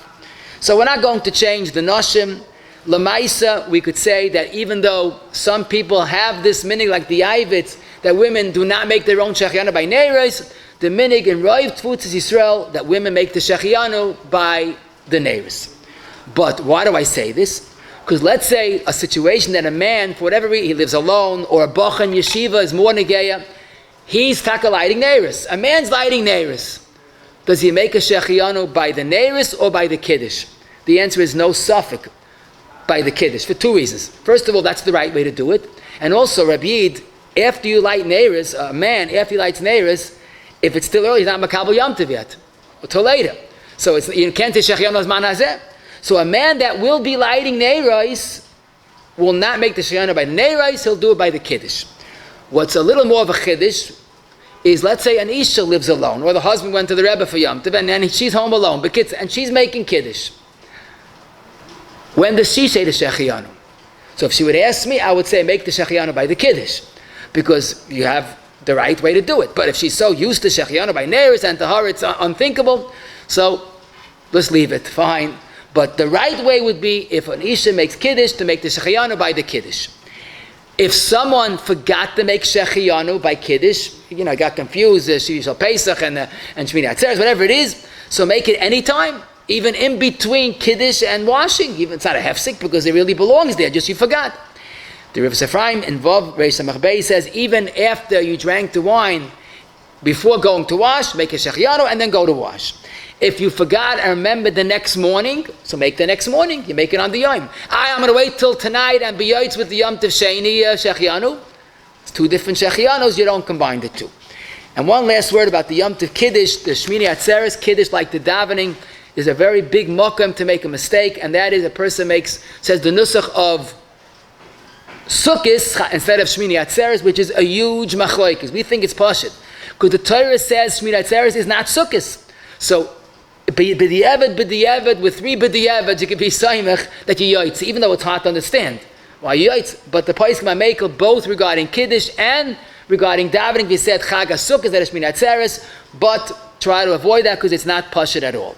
So we're not going to change the Noshim. Lamaisa, we could say that even though some people have this minhag like the Yavitz, that women do not make their own Shechianu by Neiros, the minhag in Roiv Tfutzis Yisrael, that women make the Shechianu by the Neiros. But why do I say this? Because let's say a situation that a man, for whatever reason, he lives alone, or a Bach in Yeshiva is more Negeya, he's taka lighting Neiros. A man's lighting Neiros. Does he make a Shechianu by the Neiros or by the Kiddush? The answer is no suffix, by the Kiddush, for two reasons. First of all, that's the right way to do it. And also, Rabbi, after you light Neiros, a man, after he lights Neiros, if it's still early, he's not Makabel Yom Tov yet, until later. So you can't say Shechianu as man hazeh. So a man that will be lighting Neiros will not make the Shechianu by the Neiros, he'll do it by the Kiddush. What's a little more of a Kiddush is, let's say an Isha lives alone, or the husband went to the Rebbe for Yom Tov, and then she's home alone, and she's making Kiddush. When does she say the Shechianu? So if she would ask me, I would say make the Shechianu by the Kiddush, because you have the right way to do it. But if she's so used to Shechianu by Neiros, and to her it's unthinkable, so let's leave it, fine. But the right way would be, if an Isha makes Kiddush, to make the Shechianu by the Kiddush. If someone forgot to make Shechianu by Kiddush, got confused, Shishal Pesach and Shmini עצeret, whatever it is, so make it any time, even in between Kiddush and washing. Even it's not a hefsek because it really belongs there, just you forgot. The Rav Ephraim involved, Reish Samach says, even after you drank the wine, before going to wash, make a Shechianu and then go to wash. If you forgot and remembered the next morning, so make the next morning. You make it on the Yom. I'm going to wait till tonight and be yaitz with the Yomtov Sheni Shachianu. It's two different Shachianos. You don't combine the two. And one last word about the Yomtov Kiddush, the Shmini Atzeres Kiddush, like the davening, is a very big mokum to make a mistake, and that is a person says the nusach of Sukkis instead of Shmini Atzeres, which is a huge machloikis. We think it's pashut, because the Torah says Shmini Atzeres is not Sukkis. So, b'di'evet, with 3 b'di'evet, you can be saimach that you yaitz, even though it's hard to understand why you yaitz. But the Paiskim HaMekel, both regarding Kiddush and regarding davening, we said Chag HaSukkos, that is Shmini Atzeres, but try to avoid that because it's not pashut at all.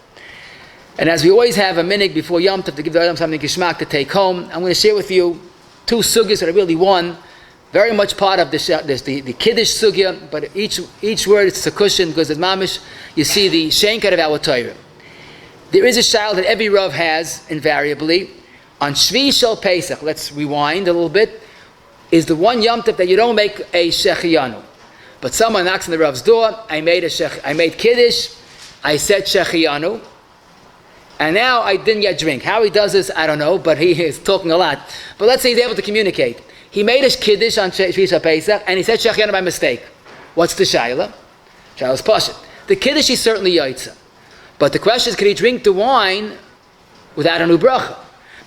And as we always have a minhag before Yom Tov to give the Adam something gishmak to take home, I'm going to share with you 2 sugyas that are really one, very much part of the Kiddush sugya, but each word is a cushion because it's mamish. You see the shenkat of our Torah. There is a child that every Rav has invariably on Shvi Shel Pesach. Let's rewind a little bit. Is the one Yom Tov that you don't make a shechianu, but someone knocks on the Rav's door. I made Kiddush. I said shechianu. And now I didn't yet drink. How he does this, I don't know, but he is talking a lot. But let's say he's able to communicate. He made a Kiddush on Shvi Shel Pesach, and he said Shachianu by mistake. What's the Shaila? Shaila's Pashut. The Kiddush is certainly Yaitza. But the question is, can he drink the wine without a new bracha?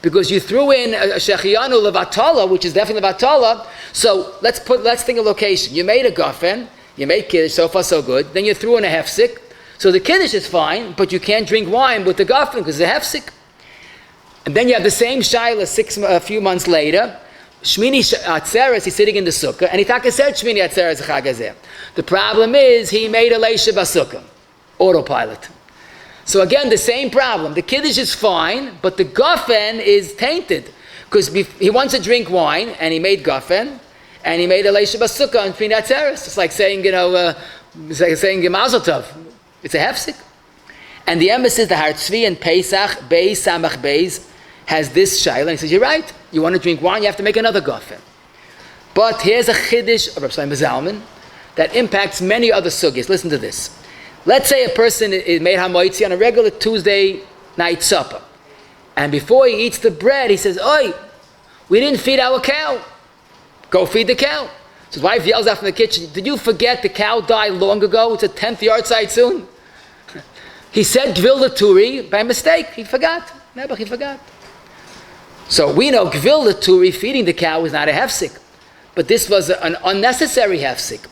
Because you threw in a Shachianu Levatala, which is definitely Levatala. So let's think of location. You made a Gafen, you made Kiddush, so far so good. Then you threw in a Hefsik. So the Kiddush is fine, but you can't drink wine with the Gafen because it's a Hefsik. And then you have the same Shaila a few months later. Shmini Atzeres, he's sitting in the Sukkah, and he said Shmini Atzeres Chag Hazeh. The problem is, he made a Leisheb Sukkah, autopilot. So again, the same problem. The Kiddush is fine, but the Gafen is tainted. Because he wants to drink wine, and he made Gafen, and he made a Leisheb Sukkah on Shmini Atzeres. It's like saying, saying Mazel Tov. It's a hefsik. And the emphasis, the Har Tzvi and Pesach, Beis, Samach Beis, has this shaila. And he says, you're right. You want to drink wine, you have to make another gafen. But here's a chiddush of Rabbi Zalman that impacts many other sugyas. Listen to this. Let's say a person is made hamoitzi on a regular Tuesday night supper. And before he eats the bread, he says, oi, we didn't feed our cow. Go feed the cow. So his wife yells out from the kitchen, did you forget the cow died long ago? It's a 10th yard site soon. He said Gvil Laturi by mistake. He forgot. Never, he forgot. So we know Gvil Laturi, feeding the cow, is not a hefsik. But this was an unnecessary hefsik.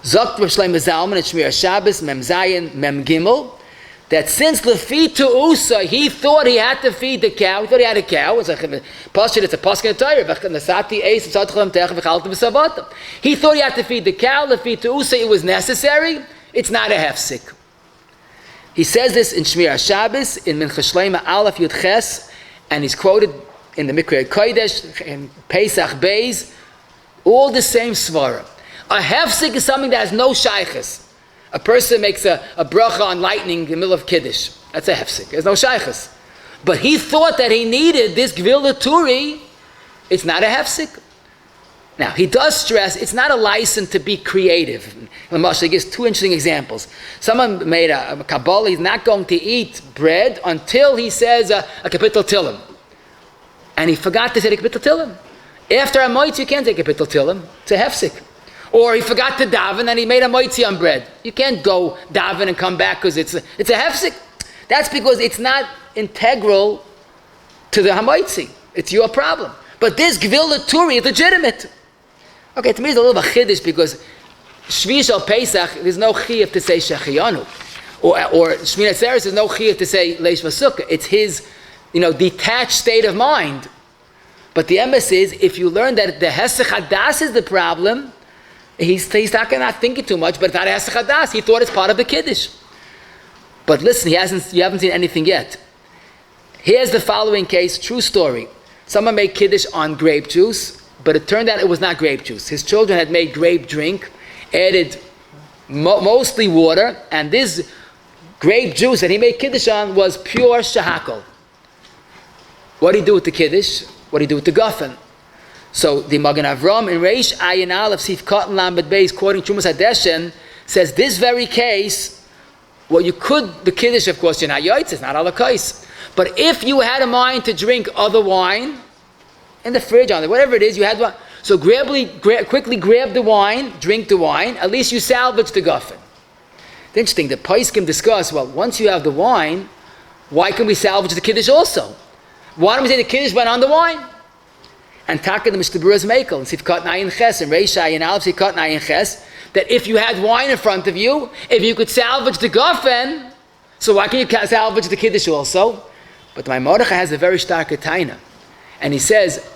Zokt Rav Shlomo Zalman at Shmir Shabbos, Mem Zayin, Mem Gimel, that since Lefit to Usa, he thought he had to feed the cow. He thought he had a cow. It's a pasuk in the Torah. He thought he had to feed the cow. Lefit to Usa, it was necessary. It's not a hefsik. He says this in Shmir Shabbos, in Mincha Shleima Aleph Yud Ches, and he's quoted in the Mikra Kodesh, in Pesach Beis, all the same svara. A hefsik is something that has no shaychus. A person makes a bracha on lightning in the middle of Kiddush. That's a hefsik. There's no shaychus. But he thought that he needed this Gvil Laturi. It's not a hefsik. Now, he does stress it's not a license to be creative. He gives 2 interesting examples. Someone made a Kabbalah, he's not going to eat bread until he says a kapitel tilim. And he forgot to say a kapitel tilim. After a moitzi, you can't say a kapitel tilim. It's a hefsik. Or he forgot to daven and he made a moitzi on bread. You can't go daven and come back because it's a hefsik. That's because it's not integral to the hamoitzi. It's your problem. But this Gvil Laturi is legitimate. Okay, to me it's a little bit chiddush because Shvi Shel Pesach, there's no chiyuv to say Shachianu. Or Shmini Atzeres, there's no chiyuv to say Leish Sukkah. It's his, detached state of mind. But the emphasis is, if you learn that the Hesach Hadas is the problem, he's not thinking too much, but it's not Hesach Hadas. He thought it's part of the Kiddush. But listen, you haven't seen anything yet. Here's the following case, true story. Someone made Kiddush on grape juice, but it turned out it was not grape juice. His children had made grape drink, added mostly water, and this grape juice that he made Kiddush on was pure shahakol. What do you do with the Kiddush? What do you do with the Gafen? So the Magen Avram in Reish Ayin Aleph Sif Katan Lamed Beis, quoting Chumas Hadeshen, says this very case Well, you could, the Kiddush, of course, you're not yaitz, it's not halakha. But if you had a mind to drink other wine, in the fridge, on it, whatever it is, you had one. So quickly grab the wine, drink the wine, at least you salvage the guffin. It's interesting, the Paiskim discuss, well, once you have the wine, why can we salvage the Kiddush also? Why don't we say the Kiddush went on the wine? And Taka the Mishtabura's Mekel, and Sifkat Nayin Ches, and Reishai and Aleph Sifkat Nayin Ches, that if you had wine in front of you, if you could salvage the guffin, so why can't you salvage the Kiddush also? But my Mordechai has a very stark taina, and he says,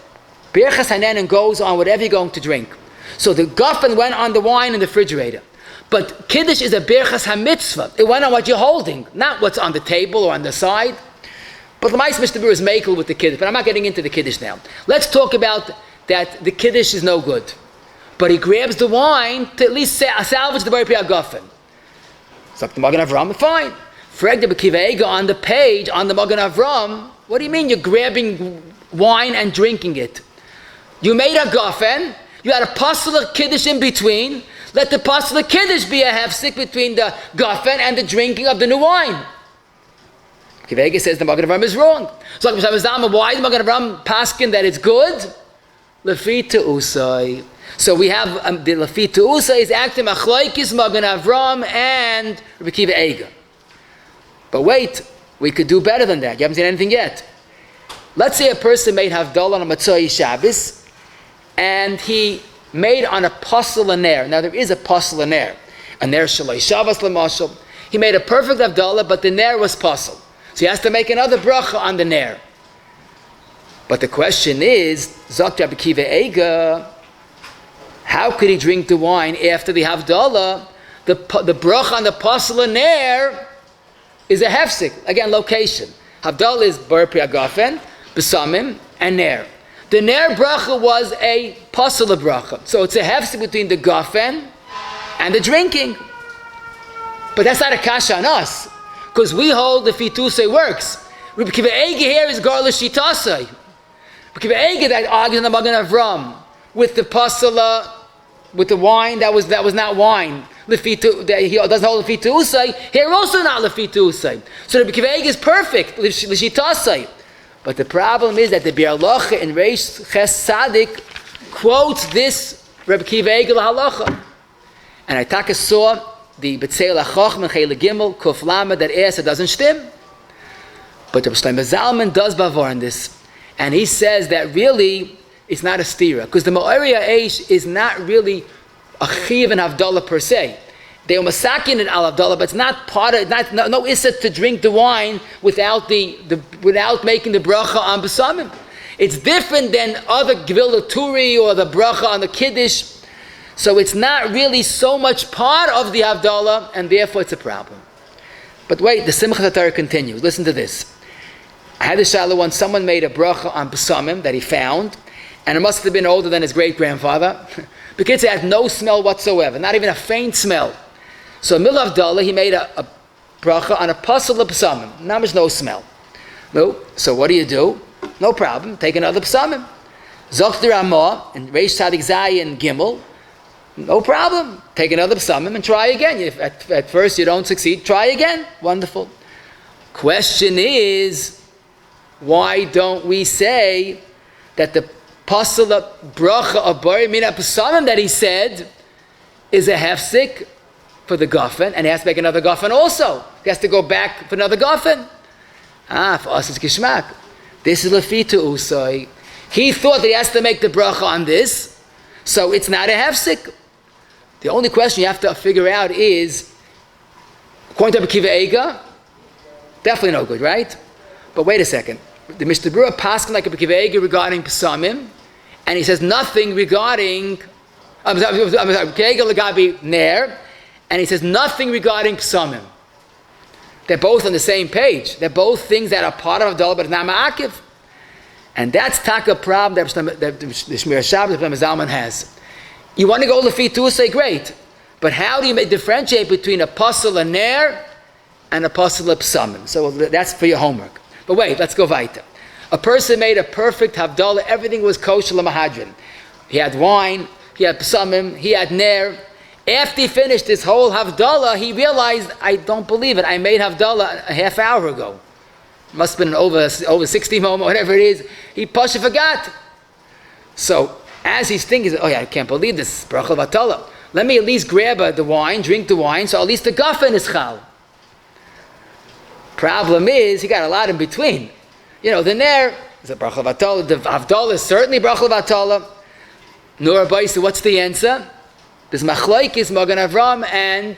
Birchas Hanenin goes on whatever you're going to drink. So the guffin went on the wine in the refrigerator. But Kiddush is a Birchas HaMitzvah. It went on what you're holding, not what's on the table or on the side. But the Ma'is Mishtabur is Mekel with the Kiddush. But I'm not getting into the Kiddush now. Let's talk about that the Kiddush is no good. But he grabs the wine to at least salvage the Bari Piyah guffin. So the Magen Avram, fine. Frag the Bekiveiga on the page, on the Magen Avram, what do you mean you're grabbing wine and drinking it? You made a guffin, you had a pastel of Kiddush in between, let the pastel of Kiddush be a hefsek between the guffin and the drinking of the new wine. Kivega says the Magen Avram is wrong. So why is the Magen Avram paskin that it's good? Lefi Te'usai. So we have the Lefi Te'usai is acting Achloikis Magen Avram and Rabbi Akiva Eiger. But wait, we could do better than that. You haven't seen anything yet. Let's say a person made Havdalah on a Matzoy Shabbos, and he made on a pastel ner. Now there is a pastel ner. A ner shaloi Shabbos l'mashal. He made a perfect Havdalah, but the ner was pastel. So he has to make another bracha on the ner. But the question is, Zok Rabbi Akiva Eiger, how could he drink the wine after the Havdalah? The bracha on the pastel ner is a hefsek. Again, location. Havdalah is Bar Piyah Gafen, Besamim, and Ner. The Ner bracha was a pastel bracha. So it's a hefsek between the Gafen and the drinking. But that's not a kasha on us. Because we hold the Fitusei works. Rabbi Akiva Eiger here is Gar L'Shitasei. Rabbi Akiva Eiger that argues in the Magen Avram with the pastel, with the wine that was not wine. He doesn't hold Lefi Te'usai. Here also not Lefi Te'usai. So the Akiva Eiger is perfect, L'Shitasai. But the problem is that the Bi'alacha in Reish Ches Sadik quotes this Rabbi Akiva Eiger halacha. And I saw the B'Tzeil HaChochma and Chele Gimel Kuf Lamed that it doesn't stim. But Rabbi Shlomo Zalman does bavar in this, and he says that really it's not a stira because the Ma'ariya Eish is not really a chiv and Havdalah per se. They are masakin in al Havdalah, but it's not part of no issa to drink the wine without without making the bracha on besamim. It's different than other Gvil Turi or the bracha on the Kiddush. So it's not really so much part of the Havdalah, and therefore it's a problem. But wait, the Simchat Torah continues. Listen to this. I had a shallow once, someone made a bracha on besamim that he found, and it must have been older than his great-grandfather, because it had no smell whatsoever, not even a faint smell. So in Mil Havdalah, he made a bracha on a pastel of besamim. Now there's no smell. No. So what do? No problem. Take another besamim. Zokter Ramah, and Reish Tzadik Zayin Gimel, no problem. Take another besamim and try again. If at first you don't succeed, try again. Wonderful. Question is, why don't we say that the pastel bracha of Bari Mina Besamim that he said is a hefsek for the guffin, and he has to make another guffin also. He has to go back for another guffin. For us it's gishmak. This is Lefi Te'usai. He thought that he has to make the bracha on this, so it's not a hefsek. The only question you have to figure out is, according to Rabbi Akiva Eiger, definitely no good, right? But wait a second. The Mishnah Berurah paskin like Rabbi Akiva Eiger regarding Pesamim, and he says nothing regarding Legabi Ner, and he says nothing regarding Pesamim. They're both on the same page. They're both things that are part of Havdalah, but not ma'akiv. And that's taka problem that the Shmir Shabbos that Zalman has. You want to go Lefi Te'usai, great. But how do you differentiate between a pastel ner and a pastel psamim? So that's for your homework. But wait, let's go weiter. A person made a perfect Havdalah, everything was kosher l'mahadrin. He had wine, he had psamim, he had ner, After he finished this whole Havdalah, he realized, I don't believe it. I made Havdalah a half hour ago. Must have been over 60 moment, whatever it is. He pasha forgot. So as he's thinking, oh yeah, I can't believe this. Bracha Vatala. Let me at least grab the wine, drink the wine, so at least the gafen is chal. Problem is, he got a lot in between. You know, the ner is a bracha Vatala. The Havdalah is certainly bracha Vatala. Nur Rabbi, so what's the answer? There's machlokes Magen Avram and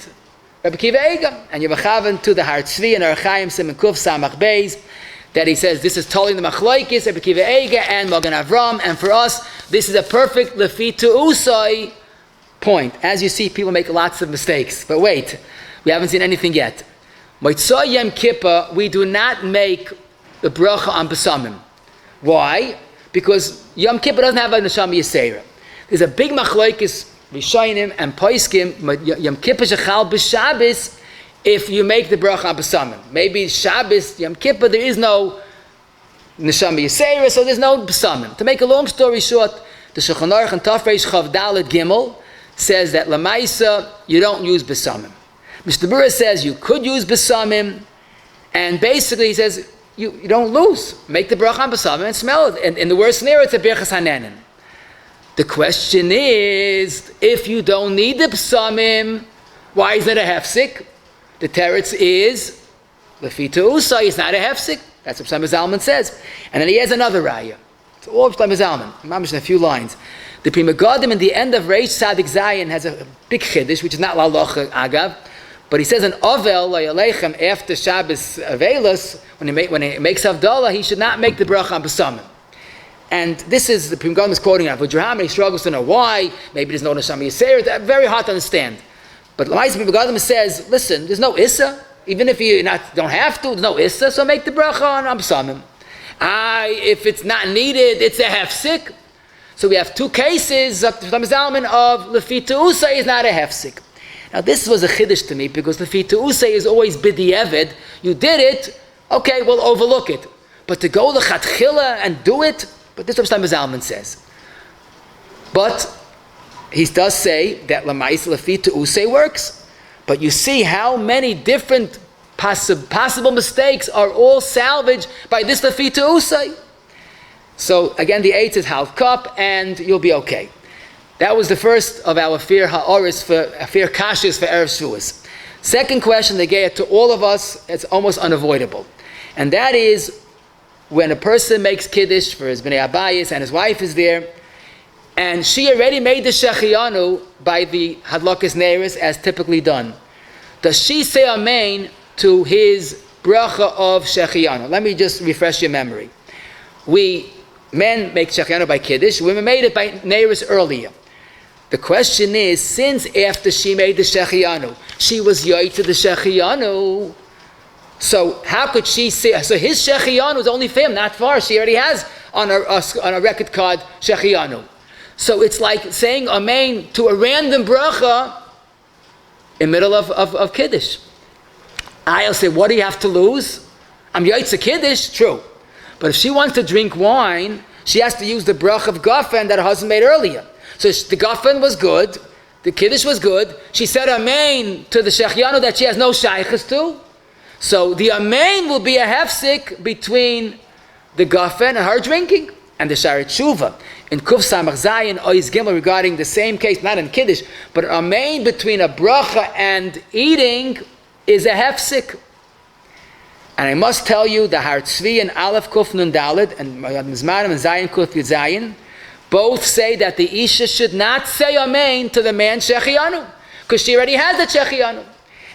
Rabbi Kiva Eiga, and you're mechaven to the Har Tzvi and Archaim Sim and Kuf Samach Beis, that he says this is totally the machlokes Rabbi Kiva Eiga and Magen Avram, and for us this is a perfect lefi to usai point. As you see, people make lots of mistakes, but wait, we haven't seen anything yet. Motzei Yom Kippur, we do not make the bracha on besamim. Why? Because Yom Kippur doesn't have a neshama yisera. There's a big machlokes Rishonim and Poskim, Yom Kippur shechal b'Shabbos, if you make the bracha on besamim. Maybe Shabbos, Yom Kippur, there is no neshama yisera, so there's no besamim. To make a long story short, the Shulchan Aruch and Tafresh Chav Dalet Gimel says that Lamaisa, you don't use besamim. Mr. Bura says you could use besamim, and basically he says you don't lose. Make the bracha on besamim and smell it. And in the worst scenario, it's a birchas hanenin. The question is, if you don't need the besamim, why is it a hefsik? The teretz is lefi usai. It's not a hefsik. That's what Shlomo Zalman says. And then he has another raya. It's all of Shlomo Zalman. Mamish in a few lines. The Pri Megadim in the end of Reish Tzadik Zayin has a big chiddush, which is not l'halacha agav, but he says an ovel layalechem after Shabbos avelos, when he makes Havdalah, he should not make the bracha on besamim. And this is, the Pri Megadim is quoting Avudraham, he struggles to know why. Maybe there's no neshama yisera. Very hard to understand. But the Pri Megadim says, listen, there's no issa. Even if you don't have to, there's no issa, so make the bracha on besamim. If it's not needed, it's a hefsik. So we have two cases of Zalman of lefi usay is not a hefsik. Now this was a chiddush to me because lefi usay is always b'di'evid. You did it, okay, we'll overlook it. But to go lechatchila and do it, but this is what Zalman says. But he does say that lamais lefi usay works. But you see how many different possible mistakes are all salvaged by this lefi usay. So again, the eighth is half cup, and you'll be okay. That was the first of our fear ha'oris for fear kashis for erev Shavuos. Second question they gave to all of us, it's almost unavoidable, and that is when a person makes kiddush for his bnei abayis and his wife is there, and she already made the שהחיינו by the hadlakas neiris as typically done. Does she say amein to his bracha of שהחיינו? Let me just refresh your memory. Men make שהחיינו by kiddush. Women made it by neiris earlier. The question is, since after she made the שהחיינו, she was yoy to the שהחיינו, so how could she say? So his שהחיינו is only for him, not for her. She already has on a record card שהחיינו. So it's like saying amein to a random bracha in the middle of kiddush. I'll say, what do you have to lose? I'm yoy to kiddush, true. But if she wants to drink wine, she has to use the brach of gafen that her husband made earlier. So the gafen was good, the kiddush was good. She said amein to the שהחיינו that she has no shaychus to. So the amein will be a hefsik between the gafen and her drinking. And the Sharet Tshuva in Kuf Samach Zayin Ois Gimel regarding the same case, not in kiddush, but amein between a bracha and eating is a hefsik. And I must tell you, the Har Tzvi and Aleph Kuf Nun Dalet and Mizmarim and Zayin Kuf Yud Zayin both say that the Isha should not say amein to the man שהחיינו, because she already has the שהחיינו.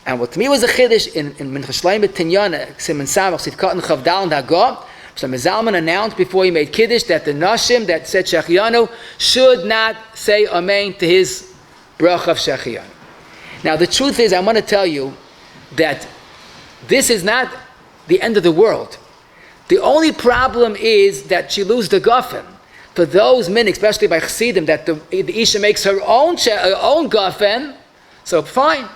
And what to me was a chiddush in Minchas Shleim Tinyana Siman Samach Sivkat and Chavdal and Hagah, so Zalman announced before he made kiddush that the nashim that said שהחיינו should not say amein to his bracha of שהחיינו. Now the truth is, I want to tell you that this is not the end of the world. The only problem is that she loses the gafen. For those men, especially by chassidim, that the isha makes her own gafen, so fine.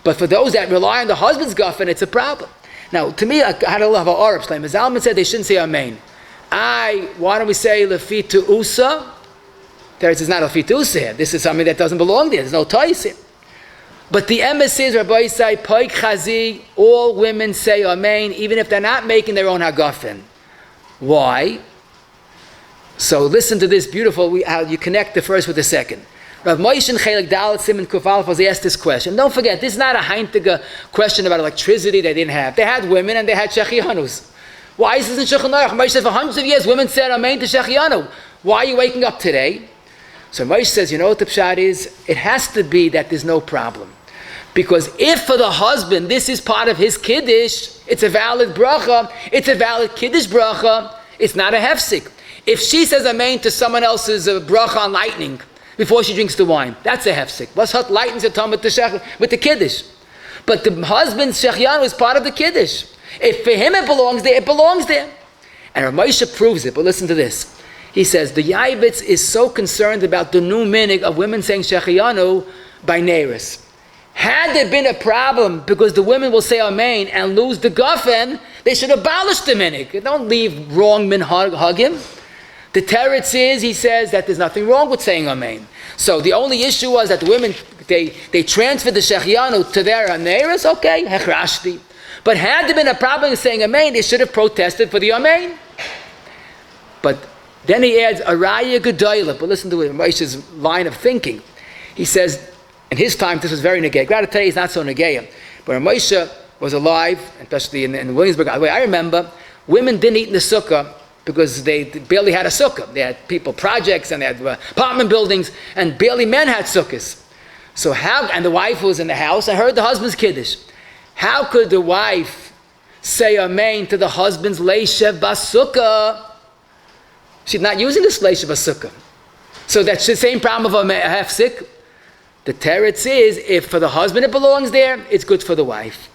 But for those that rely on the husband's gafen, it's a problem. Now, to me, I had a lot of Arabs. Like Zalman said they shouldn't say amein. Why don't we say lefi usa? There it is not lefi usa here. This is something that doesn't belong there. There's no tais here. But the emes is, Rabbi say, Poik Chazi, all women say amein, even if they're not making their own hagafen. Why? So listen to this beautiful, how you connect the first with the second. Rav Moshe and Chelik Dalet Simon Kufal was asked this question. Don't forget, this is not a heintige question about electricity they didn't have. They had women and they had shechianus. Why is this in Shulchan Aruch? Moshe said for hundreds of years women said amein to shechianu. Why are you waking up today? So Moshe says, you know what the pshat is? It has to be that there's no problem. Because if for the husband this is part of his kiddush, it's a valid bracha, it's a valid kiddush bracha, it's not a hefsik. If she says amein to someone else's bracha on lightning before she drinks the wine, that's a hefsik. What's hot lightens it with the kiddush? But the husband's shechianu is part of the kiddush. If for him it belongs there, it belongs there. And Rav Moshe proves it, but listen to this. He says, the Yaibitz is so concerned about the new minhag of women saying shechianu by neiris. Had there been a problem because the women will say amein and lose the guffen, they should abolish the minhag. Don't leave wrong minhagim. The teretz is, he says, that there's nothing wrong with saying amein. So the only issue was that the women, they transferred the shechianu to their neiris, okay, hechrashti. But had there been a problem with saying amein, they should have protested for the amein. But then he adds a raya gedola. But listen to Moshe's line of thinking. He says, in his time, this was very negay. Glad to tell you, he's not so negay. But when Moshe was alive, especially in Williamsburg, I remember women didn't eat in the sukkah because they barely had a sukkah. They had people projects and they had apartment buildings, and barely men had sukkahs. So and the wife was in the house. I heard the husband's kiddush. How could the wife say amein to the husband's leishev basukah? She's not using this leishev basukah. So that's the same problem of a hefsik. The teretz is, if for the husband it belongs there, it's good for the wife.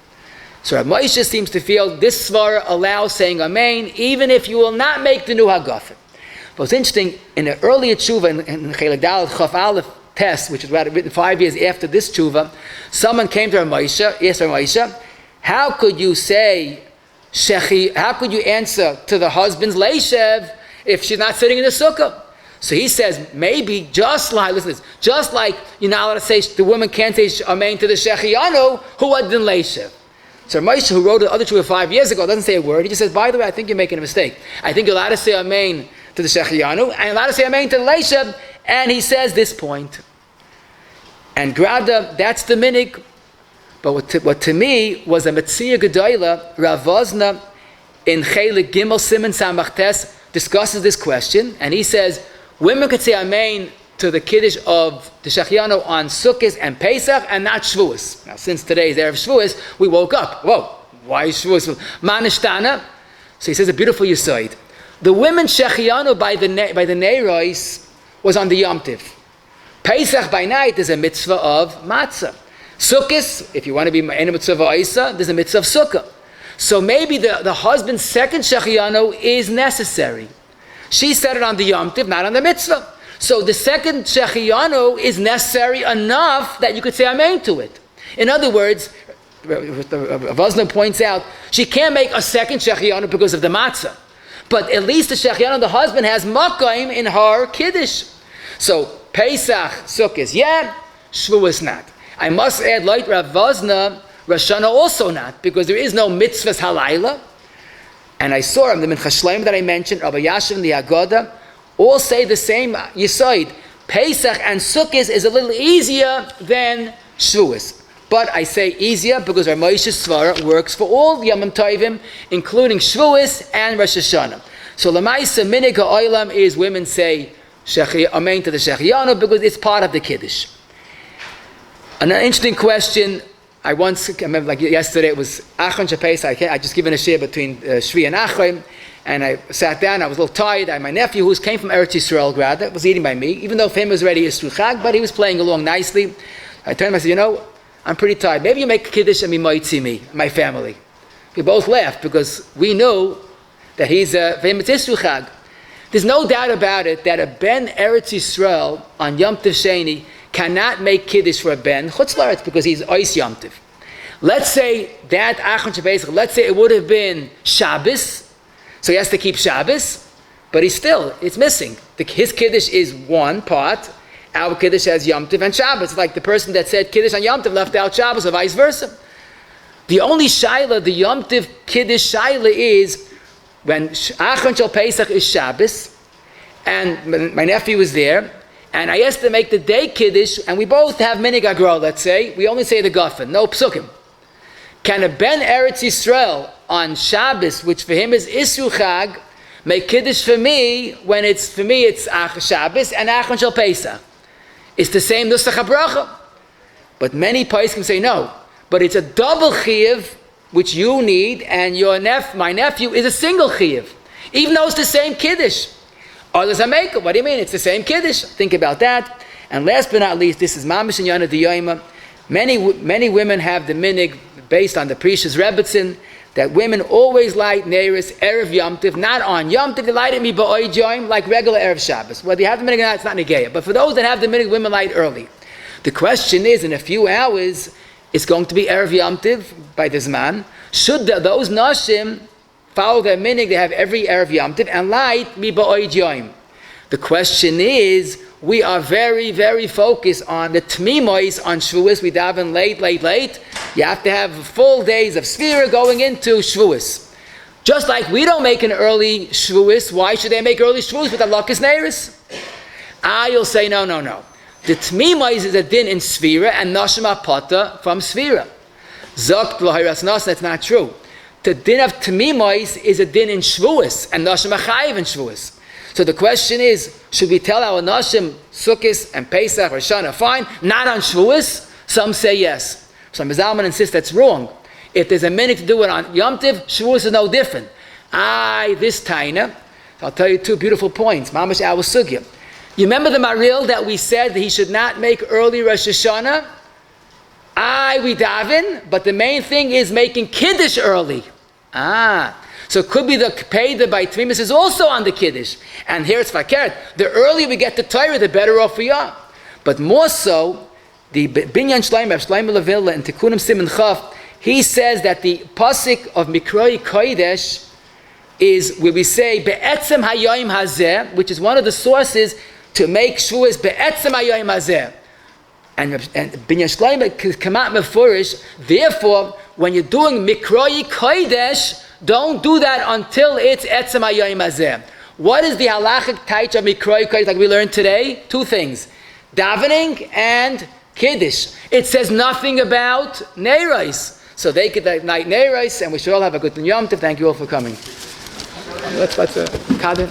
So Rav Moshe seems to feel this svara allows saying amein, even if you will not make the new hagafen. But it's interesting, in the earlier tshuva, in Chelik Dalet Chaf Aleph test, which was written 5 years after this tshuva, someone came to Rav Moshe, asked Rav Moshe, how could you answer to the husband's leishev if she's not sitting in the sukkah? So he says, maybe just like you're not allowed to say, the woman can't say amein to the shechianu who had been leishev. So Moshe, who wrote the other tshuva 5 years ago, doesn't say a word. He just says, by the way, I think you're making a mistake. I think you're allowed to say amein to the shechianu and allowed to say amein to the leishev. And he says this point. And Grada, that's the minhag. But what to me was a Metzia Gedoyla, Rav Vozna, in Chelik Gimel Simon Samachtes, discusses this question. And he says, women could say amein to the kiddush of the shechianu on Sukkot and Pesach and not Shavuos. Now, since today is erev Shavuos, we woke up. Whoa, why is Shavuos? Manishtana. So he says a beautiful yisoid. The women's shechianu by the neiros was on the Yomtiv. Pesach by night is a mitzvah of matzah. Sukkot, if you want to be in a mitzvah v'aisa, there's a mitzvah of sukkah. So maybe the husband's second shechianu is necessary. She said it on the Yomtiv, not on the mitzvah. So the second shechianu is necessary enough that you could say amein to it. In other words, Vazna points out, she can't make a second shechianu because of the matzah. But at least the shechianu, the husband, has makayim in her kiddush. So Pesach, Sukkot, yeah, Shavuos not. I must add, like Rav Vazna, Rosh Hashanah also not, because there is no mitzvahs halayla. And I saw him, the Mincha Shleim that I mentioned, Rabbi Yashiv and the Agoda, all say the same yisoid. Pesach and Sukkot is a little easier than Shavuos. But I say easier because our Moshe Svara works for all Yomim Tovim, including Shavuos and Rosh Hashanah. So Lamaisa Minhag HaOlam is women say amein to the shechianu because it's part of the Kiddush. An interesting question. I remember like yesterday, it was Achron Shapes. I just given a share between Shvi and Achron, and I sat down. I was a little tired. My nephew, who came from Eretz Yisrael, Grada, was eating by me, even though for him it was already Yisru Chag, but he was playing along nicely. I turned to him, I said, I'm pretty tired. Maybe you make Kiddush and Mimoitzi me, my family. We both laughed because we knew that he's a famous Yisru Chag. There's no doubt about it that a Ben Eretz Yisrael on Yom Tov Sheni cannot make Kiddush for a Ben Chutz La'aretz because he's Ois Yom Tov. Let's say that Achron Shebesach, let's say it would have been Shabbos, so he has to keep Shabbos, but it's missing. His Kiddush is one part, our Kiddush has Yomtov and Shabbos. It's like the person that said Kiddush on Yomtov left out Shabbos, or vice versa. The only Shaila, the Yomtov Kiddush Shaila is when Achron Shel Pesach is Shabbos, and my nephew was there, and I asked to make the day Kiddush, and we both have minhag, let's say. We only say the Gafen, no psukim. Can a Ben Eretz Yisrael on Shabbos, which for him is Isru Chag, make Kiddush for me when it's Shabbos and Achron Shel Pesach? It's the same Nusach HaBracha. But many poskim say no. But it's a double chiyuv which you need, and my nephew is a single chiyuv, even though it's the same Kiddush. Others are maker. What do you mean? It's the same Kiddush. Think about that. And last but not least, this is Mamish and Yana D'Yoyma. Many women have the minhag based on the Precious Rebbetzin that women always light Neiris erev Yomtiv, not on Yomtiv. They light it me ba'oid yoim like regular erev Shabbos. Whether you have the minhag or not, it's not negaya. But for those that have the minhag, women light early. The question is, in a few hours, it's going to be erev Yomtiv by this man. Should those nashim follow their minhag? They have every erev Yomtiv and light me ba'oid yoim. The question is, we are very, very focused on the tmimois on Shavuos. We daven late. You have to have full days of Sphira going into Shavuos. Just like we don't make an early Shavuos, why should they make early Shavuos with the Lakas Neiris? You'll say, no. The tmimois is a din in Sphira and Nashim Apata from Sphira. Zokt L'Hiras Nas, that's not true. The din of tmimois is a din in Shavuos and Nashim Achayiv in Shavuos. So the question is, should we tell our Nashim, Sukkos and Pesach, Rosh Hashanah, fine, not on Shavuos? Some say yes. Some Zalman insists that's wrong. If there's a minute to do it on Yom Tov, Shavuos is no different. This Taina, I'll tell you two beautiful points. Mamash our Sugya. You remember the Maril that we said that he should not make early Rosh Hashanah? We daven, but the main thing is making Kiddush early. So it could be the Peda by Tmimis is also on the Kiddush. And here it's Fakert. The earlier we get the Torah, the better off we are. But more so, the Binyan Shlomo, Shlomo Levilla, and Tikkunim Siman Chaf, he says that the Pasuk of Mikroi Kodesh is where we say, Be'etzem Hayoim Hazeh, which is one of the sources to make Shavuos Be'etzem Hayoim Hazeh. And Binyan Shlomo come out Mefurish, therefore, when you're doing Mikroi Kodesh, don't do that until it's Etzem HaYom Hazeh. What is the halachic taich of Mikroi Kodesh like we learned today? Two things. Davening and Kiddush. It says nothing about Neiros. So they could night Neiros, and we should all have a good Yom Tov. Thank you all for coming. Let's Kadir.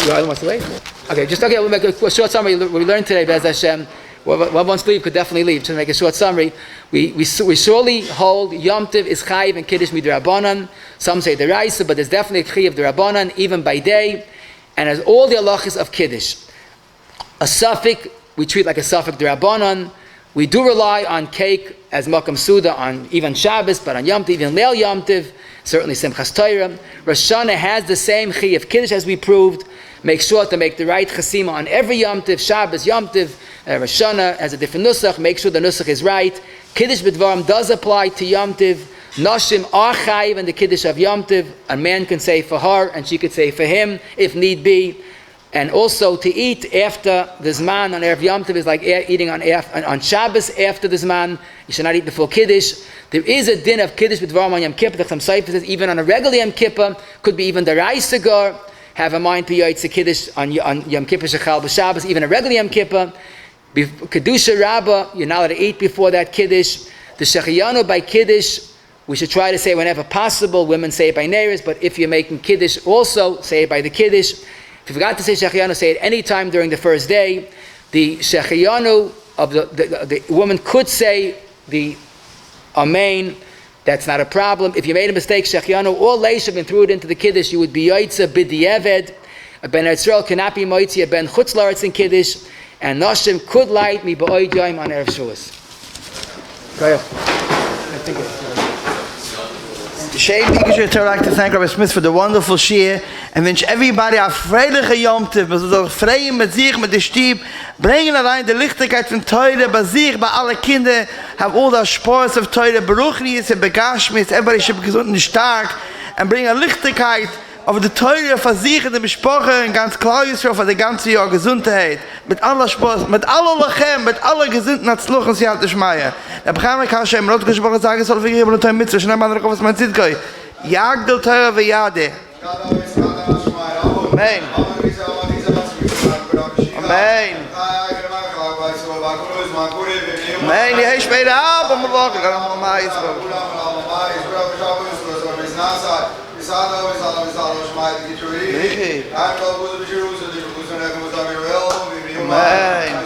You all want to wait? Okay, we'll make a short summary. We learned today, Bez Hashem. Whoever wants to leave could definitely leave. To make a short summary, we surely hold Yom Tov is chayiv and Kiddush midrabanan. Some say deraisa, but there's definitely a chayiv derabanan even by day, and as all the halachas of Kiddush. A suffix we treat like a suffix derabanan. We do rely on cake as makam suda on even Shabbos, but on Yom Tov, even Leil Yom Tov, certainly Simchas Torah. Rosh Hashanah has the same chayiv Kiddush as we proved. Make sure to make the right chasima on every Yom Tov, Shabbos, Yom Tov. Rosh Hashanah has a different nusach. Make sure the nusach is right. Kiddush b'dvarim does apply to Yom Tov. Nashim are chayiv in the Kiddush of Yom Tov. A man can say for her, and she could say for him, if need be. And also to eat after the Zman on Erev Yom Tov is like eating on Shabbos after the Zman. You should not eat before Kiddush. There is a din of Kiddush b'dvarim on Yom Kippur. The Chaim Sofer says even on a regular Yom Kippur, could be even the Reisigar. Have a mind to Yaitz Kiddush on Yom Kippur Shechal b'Shabbos, even a regular Yom Kippur. Kedusha Rabbah, you're not allowed to eat before that Kiddush. The Shachianu by Kiddush, we should try to say whenever possible. Women say it by Neiris, but if you're making Kiddush also, say it by the Kiddush. If you forgot to say Shachianu, say it any time during the first day. The Shachianu of the woman could say the amein. That's not a problem. If you made a mistake, Shachianu or Leishab and threw it into the Kiddush, you would be Yaitza b'di'eved. A Ben Yisrael cannot be Moitzi, a Ben Chutz La'aretz in Kiddush. And Nashim could light me ba'oid yoim on Erev Shavuos. Go ahead. I'd like to thank Rabbi Smith for the wonderful shir and wish everybody a freiliche Yom Tov. Wir sollen freien mit sich, mit der Stieb, bringen allein die Lichtigkeit von Teure bei sich, bei alle Kinder, have all the sports of Teure, Beruchnis and Begashmis, everybody should be gesund and stark, and bring a Lichtigkeit Aber die Teure versichert die Sprache in ganz klar ist für die ganze Jahr Gesundheit. Mit aller Spaß, mit aller Lachem, mit aller gesunden Herzluchen, sie hat die Schmeier. Der Bechamer kann schon im Rot gesprochen sagen, soll wir geben und ein Mitzvah, schnell mal was man sieht, koi. Jagdel Teure wie Jade. Amen. Amen. Amen. Die heißt später ab, und wir wachen, dann haben wir mal eins. Amen.